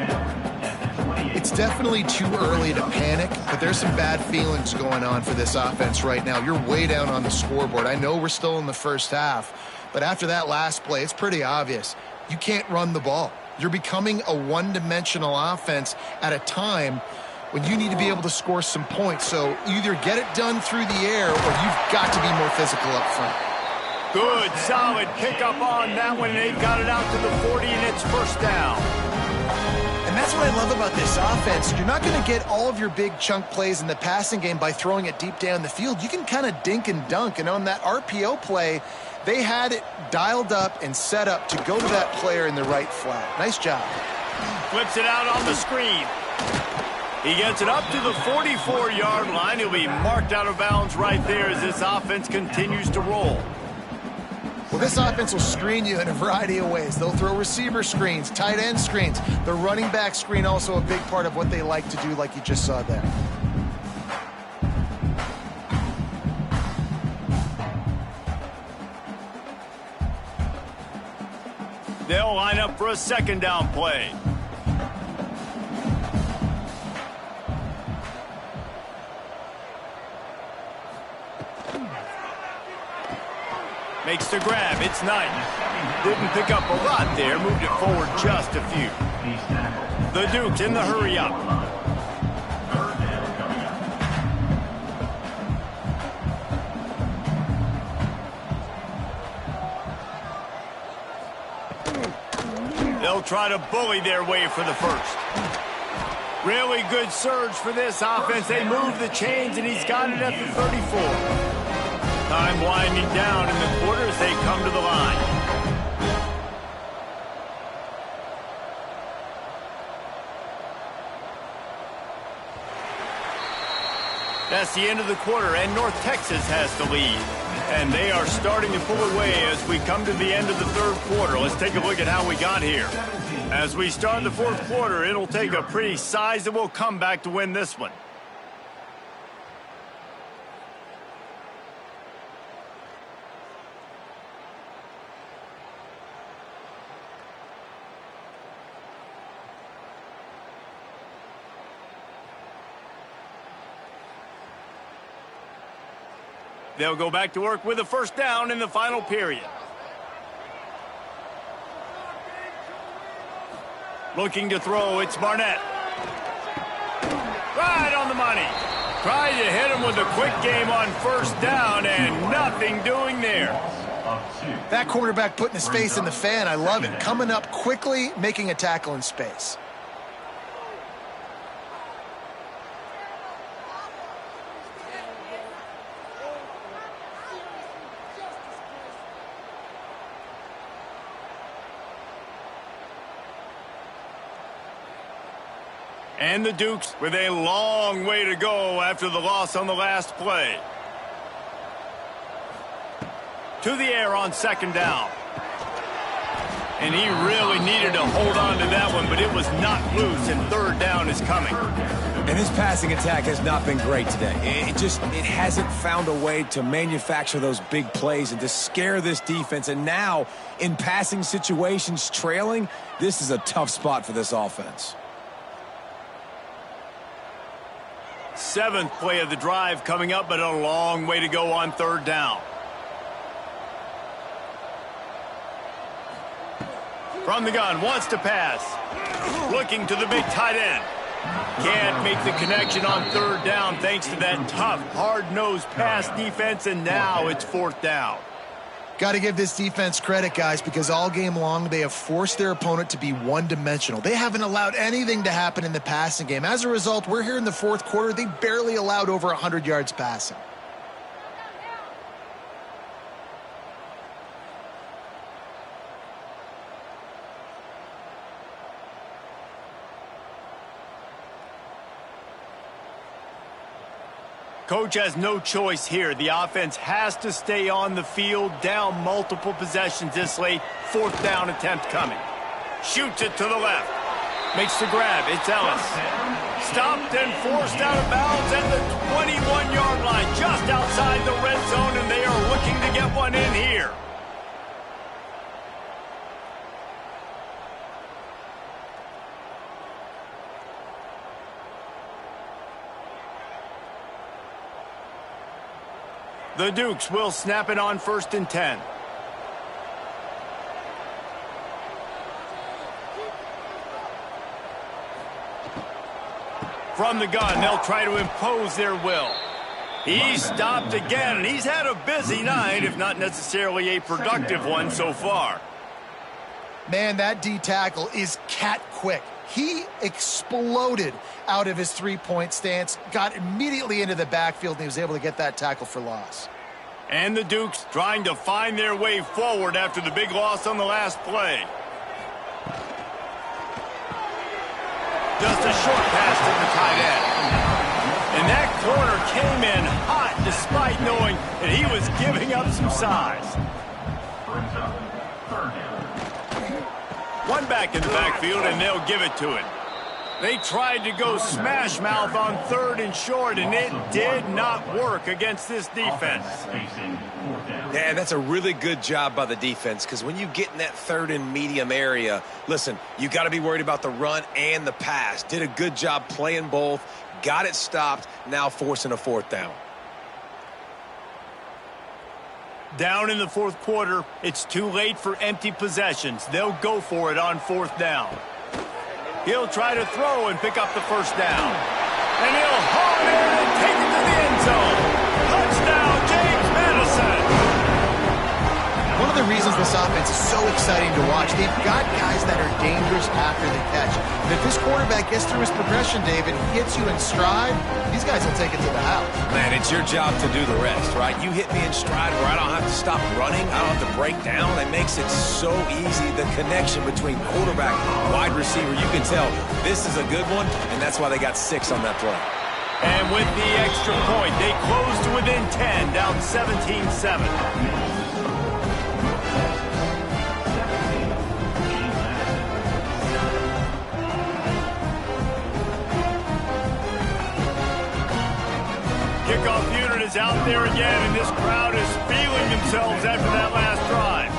It's definitely too early to panic, but there's some bad feelings going on for this offense right now. You're way down on the scoreboard. I know we're still in the first half, but after that last play, it's pretty obvious. You can't run the ball. You're becoming a one-dimensional offense at a time when you need to be able to score some points. So either get it done through the air or you've got to be more physical up front. Good, solid pickup on that one. They've got it out to the 40, and it's 1st down. And that's what I love about this offense. You're not going to get all of your big chunk plays in the passing game by throwing it deep down the field. You can kind of dink and dunk. And on that RPO play, they had it dialed up and set up to go to that player in the right flat. Nice job. Flips it out on the screen. He gets it up to the 44-yard line. He'll be marked out of bounds right there as this offense continues to roll. Well, this offense will screen you in a variety of ways. They'll throw receiver screens, tight end screens. The running back screen also a big part of what they like to do, like you just saw there. They'll line up for a 2nd down play. Makes the grab. It's Knight. Didn't pick up a lot there. Moved it forward just a few. The Dukes in the hurry up. They'll try to bully their way for the 1st. Really good surge for this offense. They move the chains, and he's got it at the 34. Time winding down in the quarter as they come to the line. That's the end of the quarter, and North Texas has the lead. And they are starting to pull away as we come to the end of the 3rd quarter. Let's take a look at how we got here. As we start the 4th quarter, it'll take a pretty sizable comeback to win this one. They'll go back to work with a first down in the final period. Looking to throw, it's Barnett. Right on the money. Trying to hit him with a quick game on first down and nothing doing there. That quarterback putting his face in the fan, I love it. Coming up quickly, making a tackle in space. And the Dukes with a long way to go after the loss on the last play. To the air on second down. And he really needed to hold on to that one, but it was knocked loose, and third down is coming. And this passing attack has not been great today. It hasn't found a way to manufacture those big plays and to scare this defense. And now, in passing situations, trailing, this is a tough spot for this offense. Seventh play of the drive coming up, but a long way to go on third down. From the gun, wants to pass. Looking to the big tight end. Can't make the connection on third down thanks to that tough, hard-nosed pass defense, and now it's fourth down. Got to give this defense credit, guys, because all game long they have forced their opponent to be one-dimensional. They haven't allowed anything to happen in the passing game. As a result, we're here in the fourth quarter. They barely allowed over 100 yards passing. Coach has no choice here. The offense has to stay on the field, down multiple possessions this late. Fourth down attempt coming. Shoots it to the left. Makes the grab. It's Ellis. Stopped and forced out of bounds at the 21-yard line, just outside the red zone, and they are looking to get one in here. The Dukes will snap it on 1st and 10. From the gun, they'll try to impose their will. He's stopped again, and he's had a busy night, if not necessarily a productive one so far. Man, that D tackle is cat quick. He exploded out of his three-point stance, got immediately into the backfield, and he was able to get that tackle for loss. And the Dukes trying to find their way forward after the big loss on the last play. Just a short pass to the tight end. And that corner came in hot despite knowing that he was giving up some size. One back in the backfield, and they'll give it to it. They tried to go smash mouth on 3rd and short, and it did not work against this defense. Yeah, that's a really good job by the defense, because when you get in that 3rd and medium area, listen, you got to be worried about the run and the pass. Did a good job playing both, got it stopped, now forcing a fourth down. Down in the fourth quarter, it's too late for empty possessions. They'll go for it on 4th down. He'll try to throw and pick up the first down. And he'll haul it in and take it to the end zone. Touchdown, James Madison. One of the reasons this offense is so exciting to watch, they've got guys that are dangerous after the catch. And if this quarterback gets through his progression, David, he hits you in stride, these guys will take it to the house. Man, it's your job to do the rest, right? You hit me in stride where I don't have to stop running, I don't have to break down. It makes it so easy, the connection between quarterback and wide receiver. You can tell this is a good one, and that's why they got 6 on that play. And with the extra point, they close to within 10, down 17-7. Kickoff unit is out there again, and this crowd is feeling themselves after that last drive.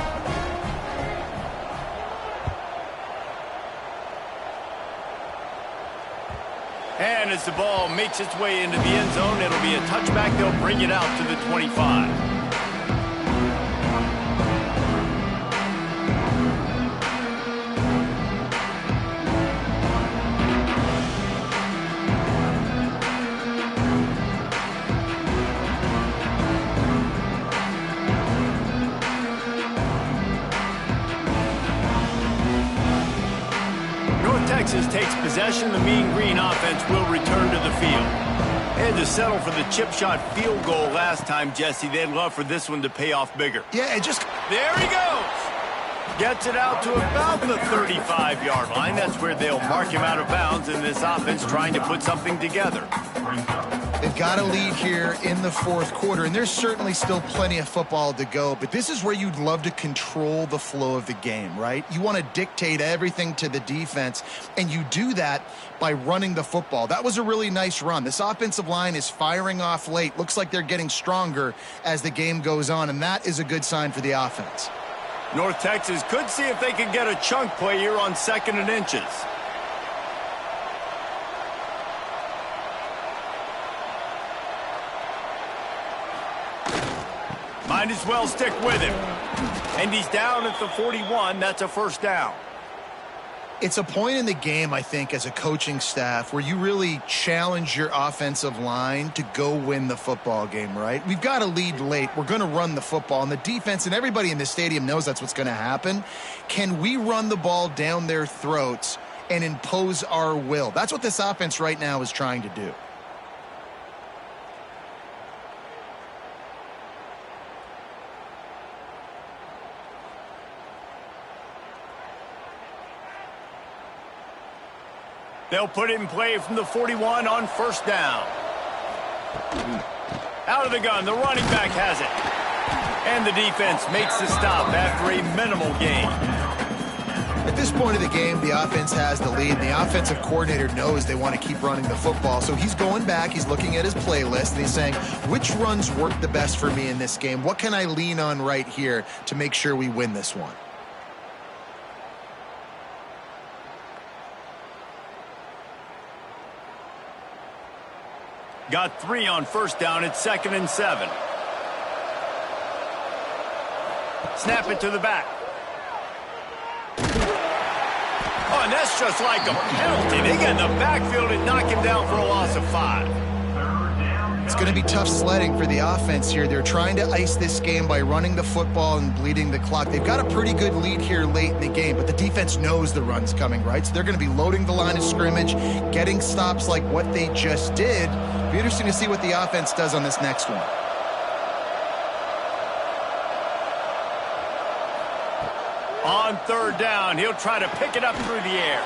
And as the ball makes its way into the end zone, it'll be a touchback. They'll bring it out to the 25. Texas takes possession. The Mean Green offense will return to the field. They had to settle for the chip shot field goal last time, Jesse. They'd love for this one to pay off bigger. Yeah, it just... There he goes! Gets it out to about the 35-yard line. That's where they'll mark him out of bounds in this offense trying to put something together. They've got a lead here in the fourth quarter, and there's certainly still plenty of football to go, but this is where you'd love to control the flow of the game, right? You want to dictate everything to the defense, and you do that by running the football. That was a really nice run. This offensive line is firing off late. Looks like they're getting stronger as the game goes on, and that is a good sign for the offense. North Texas could see if they could get a chunk play here on 2nd and inches. Might as well stick with him. And he's down at the 41. That's a first down. It's a point in the game, I think, as a coaching staff where you really challenge your offensive line to go win the football game, right? We've got a lead late. We're going to run the football. And the defense and everybody in the stadium knows that's what's going to happen. Can we run the ball down their throats and impose our will? That's what this offense right now is trying to do. They'll put it in play from the 41 on first down. Out of the gun, the running back has it. And the defense makes the stop after a minimal gain. At this point of the game, the offense has the lead. The offensive coordinator knows they want to keep running the football. So he's going back, he's looking at his playlist, and he's saying, which runs work the best for me in this game? What can I lean on right here to make sure we win this one? Got 3 on first down. It's 2nd and 7. Snap it to the back. Oh, and that's just like a penalty. They get in the backfield and knock him down for a loss of 5. It's going to be tough sledding for the offense here. They're trying to ice this game by running the football and bleeding the clock. They've got a pretty good lead here late in the game, but the defense knows the run's coming, right? So they're going to be loading the line of scrimmage, getting stops like what they just did. Be interesting to see what the offense does on this next one. On third down, he'll try to pick it up through the air.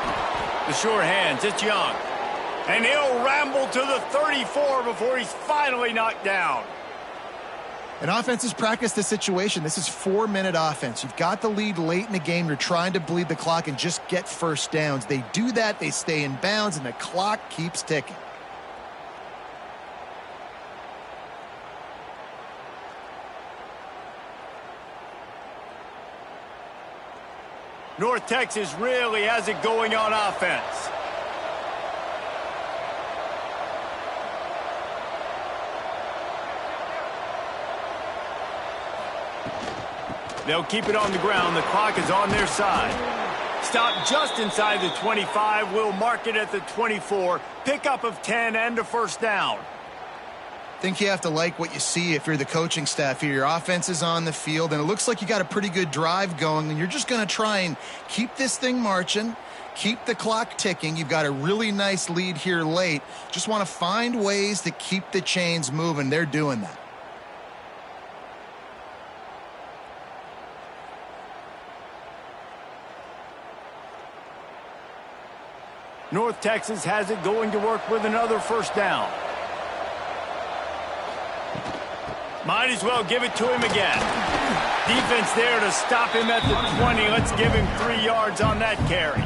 The sure hands, it's Young. And he'll ramble to the 34 before he's finally knocked down. An offense has practiced the situation. This is 4-minute offense. You've got the lead late in the game. You're trying to bleed the clock and just get first downs. They do that, they stay in bounds, and the clock keeps ticking. North Texas really has it going on offense. They'll keep it on the ground. The clock is on their side. Stop just inside the 25. We'll mark it at the 24. Pickup of 10 and a first down. I think you have to like what you see if you're the coaching staff here. Your offense is on the field, and it looks like you got a pretty good drive going, and you're just going to try and keep this thing marching, keep the clock ticking. You've got a really nice lead here late. Just want to find ways to keep the chains moving. They're doing that. North Texas has it going to work with another first down. Might as well give it to him again. Defense there to stop him at the 20. Let's give him 3 yards on that carry.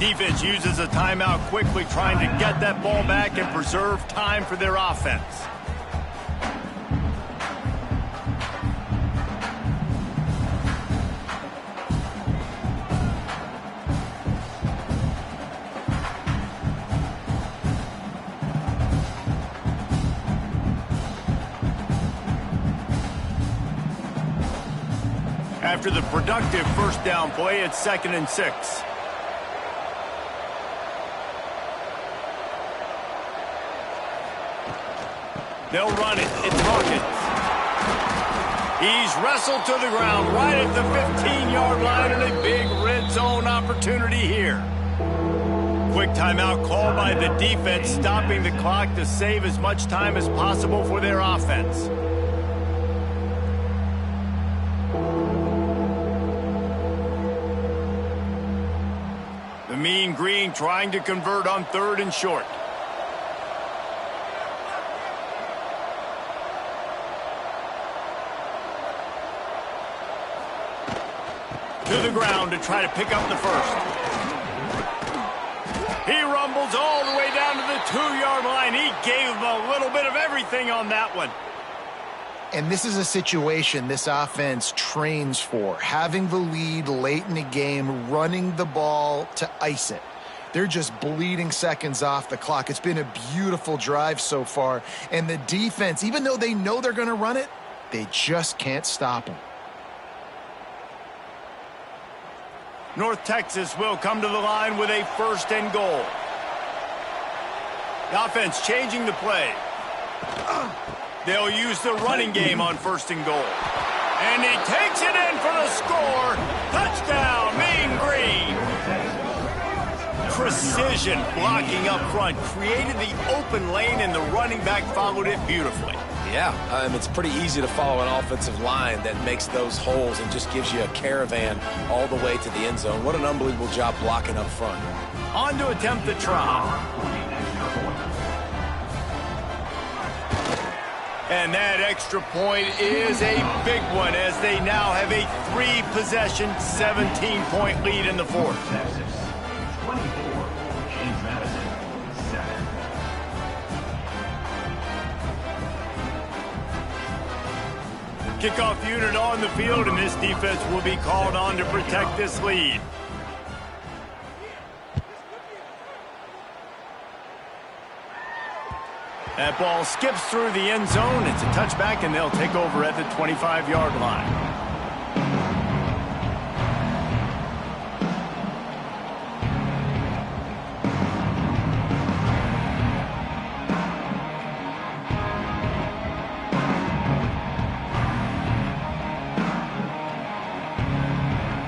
Defense uses a timeout quickly, trying to get that ball back and preserve time for their offense. after the productive first down play at 2nd and 6. They'll run it. It's Hawkins. He's wrestled to the ground right at the 15-yard line, and a big red zone opportunity here. Quick timeout called by the defense, stopping the clock to save as much time as possible for their offense. The Mean Green trying to convert on 3rd and short. To the ground to try to pick up the first. He rumbles all the way down to the 2-yard line. He gave him a little bit of everything on that one. And this is a situation this offense trains for. Having the lead late in the game, running the ball to ice it. They're just bleeding seconds off the clock. It's been a beautiful drive so far. And the defense, even though they know they're going to run it, they just can't stop them. North Texas will come to the line with a 1st and goal. The offense changing the play. They'll use the running game on 1st and goal. And he takes it in for the score. Touchdown, Mean Green. Precision blocking up front. Created the open lane, and the running back followed it beautifully. Yeah, it's pretty easy to follow an offensive line that makes those holes and just gives you a caravan all the way to the end zone. What an unbelievable job blocking up front. On to attempt the try. And that extra point is a big one as they now have a 3-possession, 17-point lead in the 4th. Texas, 24, James Madison, 7. Kickoff unit on the field, and this defense will be called on to protect this lead. That ball skips through the end zone. It's a touchback, and they'll take over at the 25-yard line.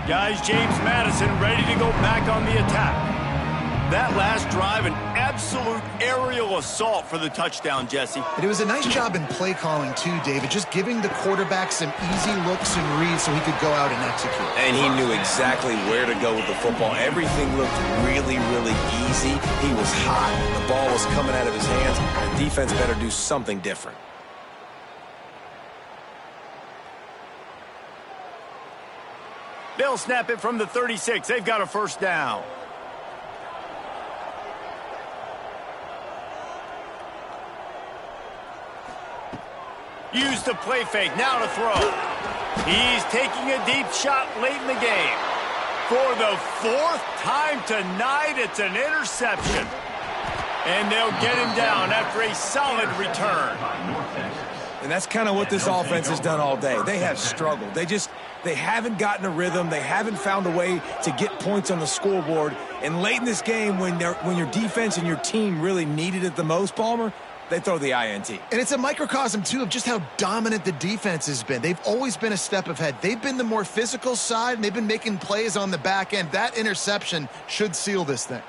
Guys, James Madison ready to go back on the attack. That last drive, an absolute aerial assault for the touchdown, Jesse. It was a nice job in play calling too, David, just giving the quarterback some easy looks and reads so he could go out and execute. And he knew exactly where to go with the football. Everything looked really, really easy. He was hot. The ball was coming out of his hands. The defense better do something different. They'll snap it from the 36. They've got a 1st down. Use the play fake. Now to throw. He's taking a deep shot late in the game. For the 4th time tonight, it's an interception. And they'll get him down after a solid return. And that's kind of what this offense has done all day. They have struggled. They haven't gotten a rhythm. They haven't found a way to get points on the scoreboard. And late in this game, when your defense and your team really needed it the most, Palmer, they throw the INT. And it's a microcosm, too, of just how dominant the defense has been. They've always been a step ahead. They've been the more physical side, and they've been making plays on the back end. That interception should seal this thing.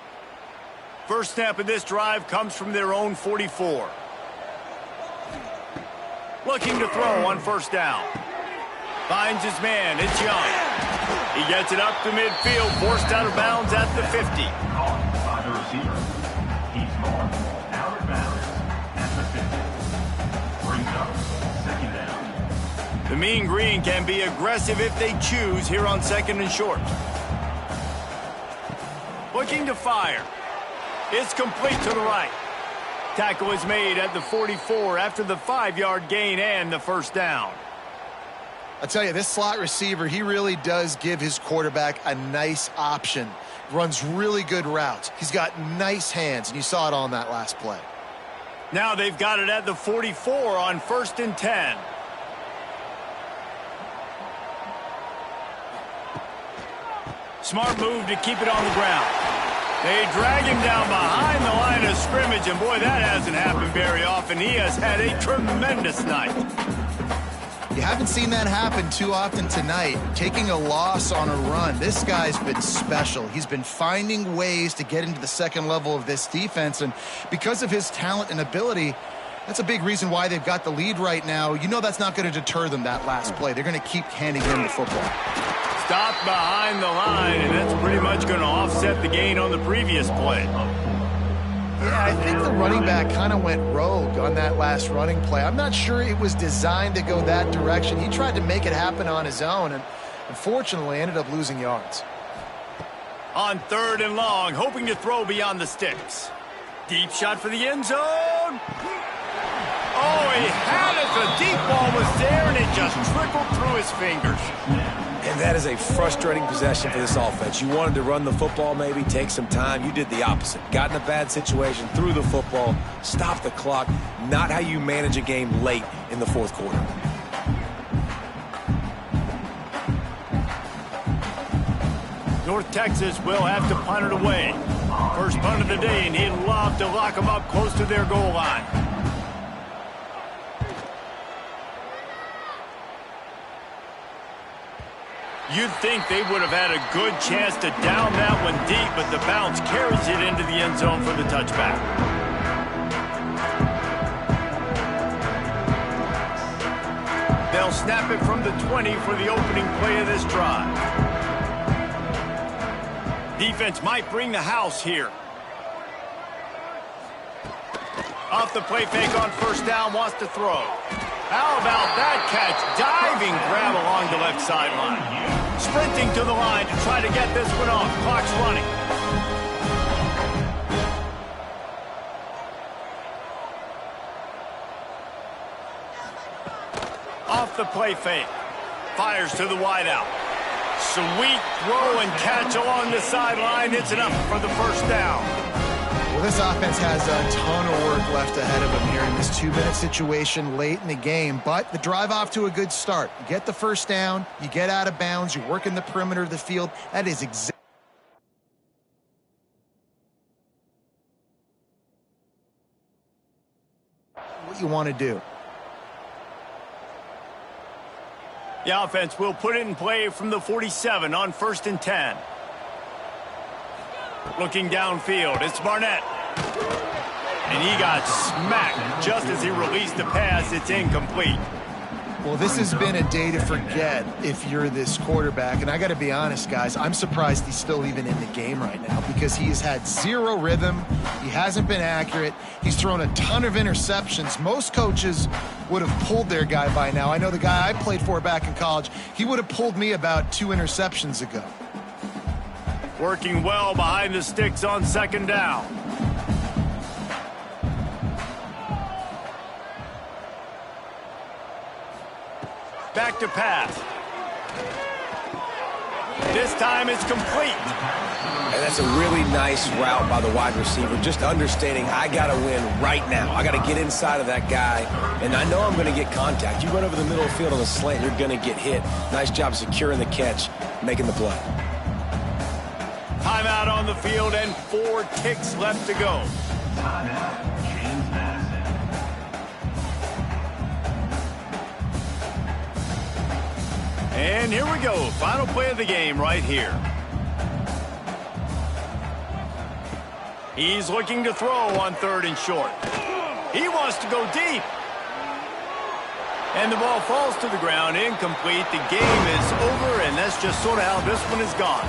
First snap of this drive comes from their own 44. Looking to throw on 1st down. Finds his man. It's Young. He gets it up to midfield, forced out of bounds at the 50. Caught by the receiver. He's marked out of bounds at the 50. Brings up 2nd down. The Mean Green can be aggressive if they choose here on 2nd and short. Looking to fire. It's complete to the right. Tackle is made at the 44 after the 5-yard gain and the 1st down. I'll tell you, this slot receiver, he really does give his quarterback a nice option. Runs really good routes. He's got nice hands, and you saw it on that last play. Now they've got it at the 44 on 1st and 10. Smart move to keep it on the ground. They drag him down behind the line of scrimmage, and boy, that hasn't happened very often. He has had a tremendous night. You haven't seen that happen too often tonight. Taking a loss on a run. This guy's been special. He's been finding ways to get into the second level of this defense, and because of his talent and ability, that's a big reason why they've got the lead right now. You know that's not going to deter them, that last play. They're going to keep handing him the football. Stopped behind the line, and that's pretty much going to offset the gain on the previous play. Yeah, I think the running back kind of went rogue on that last running play. I'm not sure it was designed to go that direction. He tried to make it happen on his own, and unfortunately ended up losing yards. On 3rd and long, hoping to throw beyond the sticks. Deep shot for the end zone. Oh, he had it. The deep ball was there, and it just trickled through his fingers. And that is a frustrating possession for this offense. You wanted to run the football, maybe take some time. You did the opposite. Got in a bad situation, threw the football, stopped the clock. Not how you manage a game late in the 4th quarter. North Texas will have to punt it away. First punt of the day, and he'd love to lock them up close to their goal line. You'd think they would have had a good chance to down that one deep, but the bounce carries it into the end zone for the touchback. They'll snap it from the 20 for the opening play of this drive. Defense might bring the house here. Off the play fake on 1st down, wants to throw. How about that catch? Diving grab along the left sideline. Sprinting to the line to try to get this one off. Clock's running. Off the play fake. Fires to the wideout. Sweet throw and catch along the sideline. It's enough for the 1st down. Well, this offense has a ton of work left ahead of them here in this 2-minute situation late in the game, but the drive off to a good start. You get the 1st down, you get out of bounds, you work in the perimeter of the field. That is exactly what you want to do. The offense will put it in play from the 47 on 1st and 10. Looking downfield, it's Barnett. And he got smacked just as he released the pass. It's incomplete. Well, this has been a day to forget if you're this quarterback. And I got to be honest, guys, I'm surprised he's still even in the game right now because he has had 0 rhythm. He hasn't been accurate. He's thrown a ton of interceptions. Most coaches would have pulled their guy by now. I know the guy I played for back in college, he would have pulled me about 2 interceptions ago. Working well behind the sticks on 2nd down. Back to pass. This time it's complete. And that's a really nice route by the wide receiver. Just understanding I got to win right now. I got to get inside of that guy, and I know I'm going to get contact. You run over the middle of the field on a slant, you're going to get hit. Nice job securing the catch, making the play. Timeout on the field and 4 ticks left to go. And here we go. Final play of the game right here. He's looking to throw on 3rd and short. He wants to go deep. And the ball falls to the ground, incomplete. The game is over, and that's just sort of how this one is gone.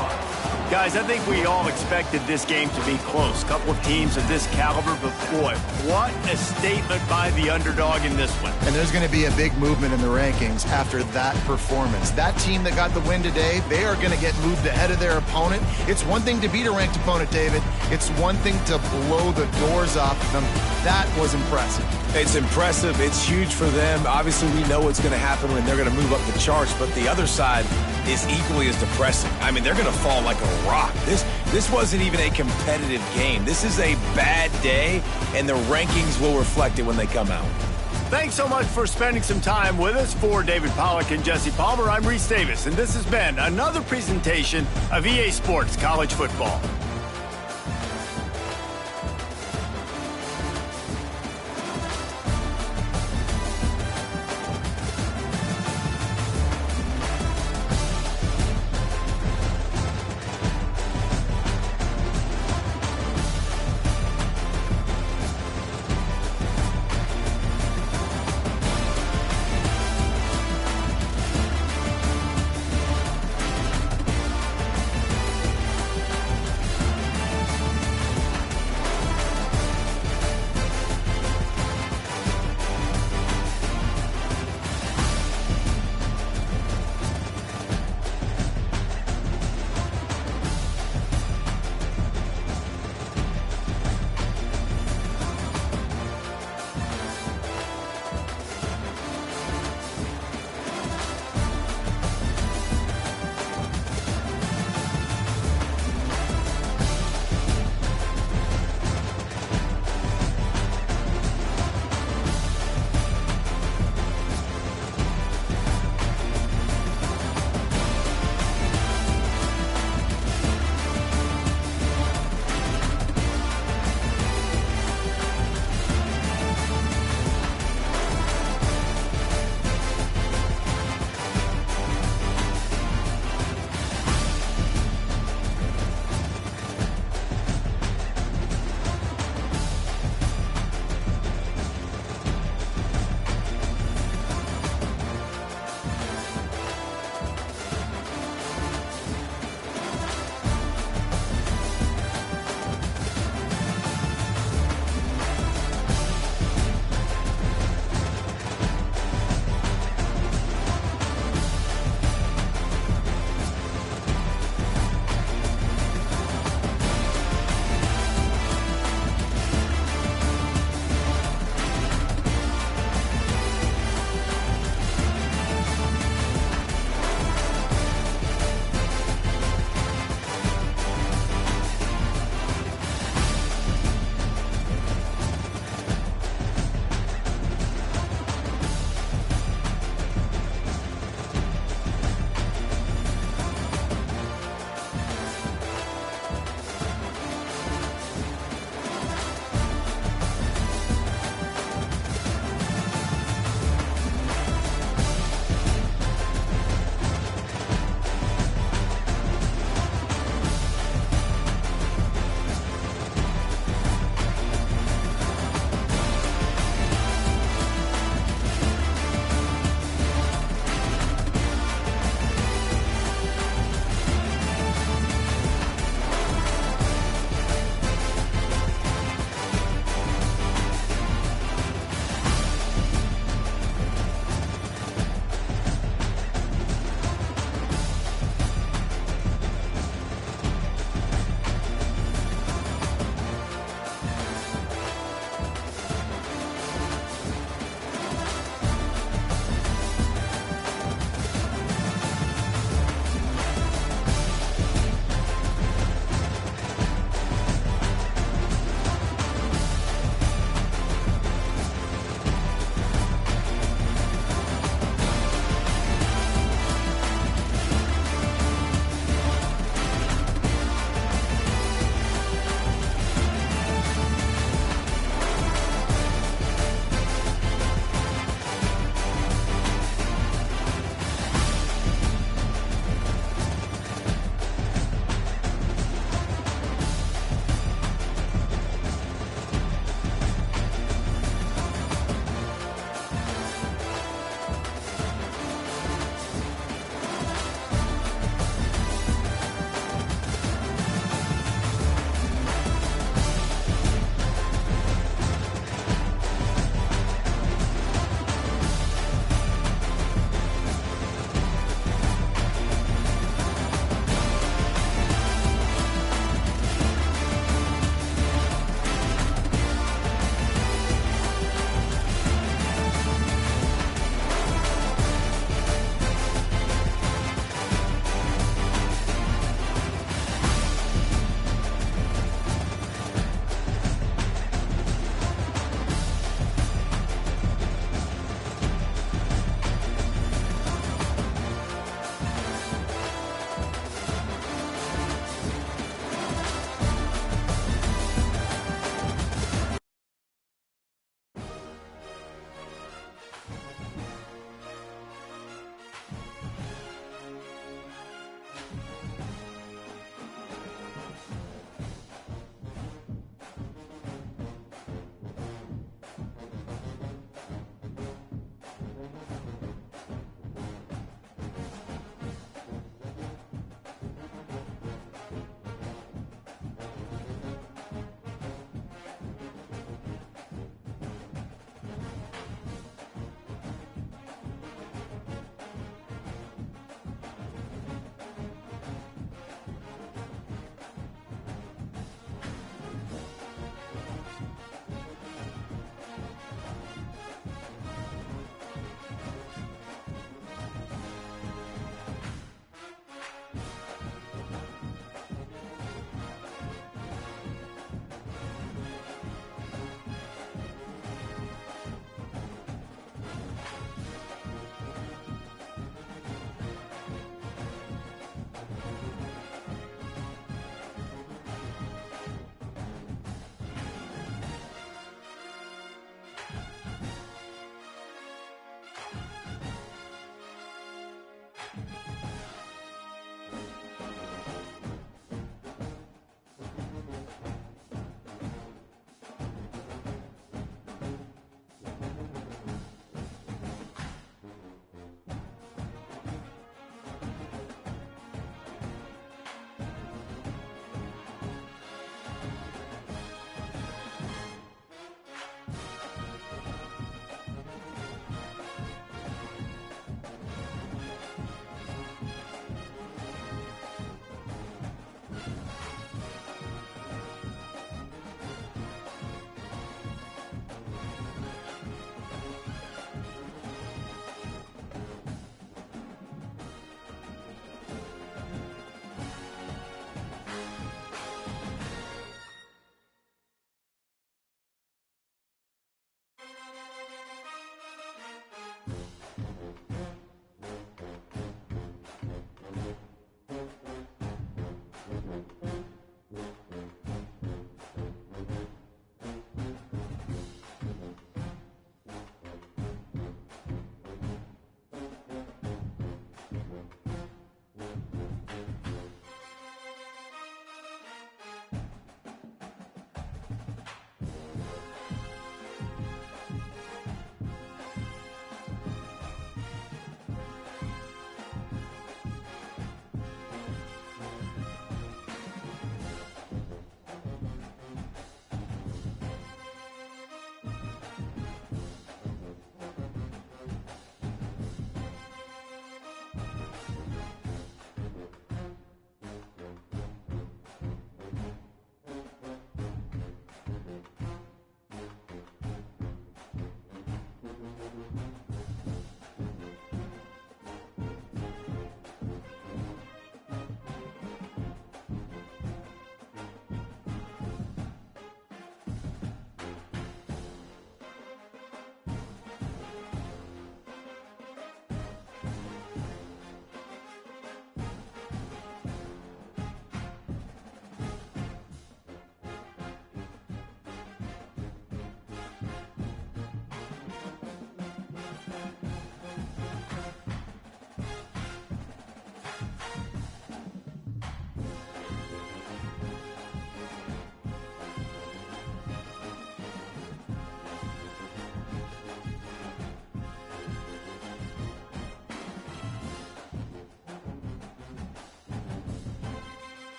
Guys, I think we all expected this game to be close. Couple of teams of this caliber, but boy, what a statement by the underdog in this one. And there's going to be a big movement in the rankings after that performance. That team that got the win today, they are going to get moved ahead of their opponent. It's one thing to beat a ranked opponent, David. It's one thing to blow the doors off of them. That was impressive. It's impressive. It's huge for them. Obviously, we know what's going to happen when they're going to move up the charts, but the other side is equally as depressing. I mean, they're going to fall like a rock. This wasn't even a competitive game. This is a bad day, and the rankings will reflect it when they come out. Thanks so much for spending some time with us. For David Pollack and Jesse Palmer, I'm Reese Davis, and this has been another presentation of EA Sports College Football.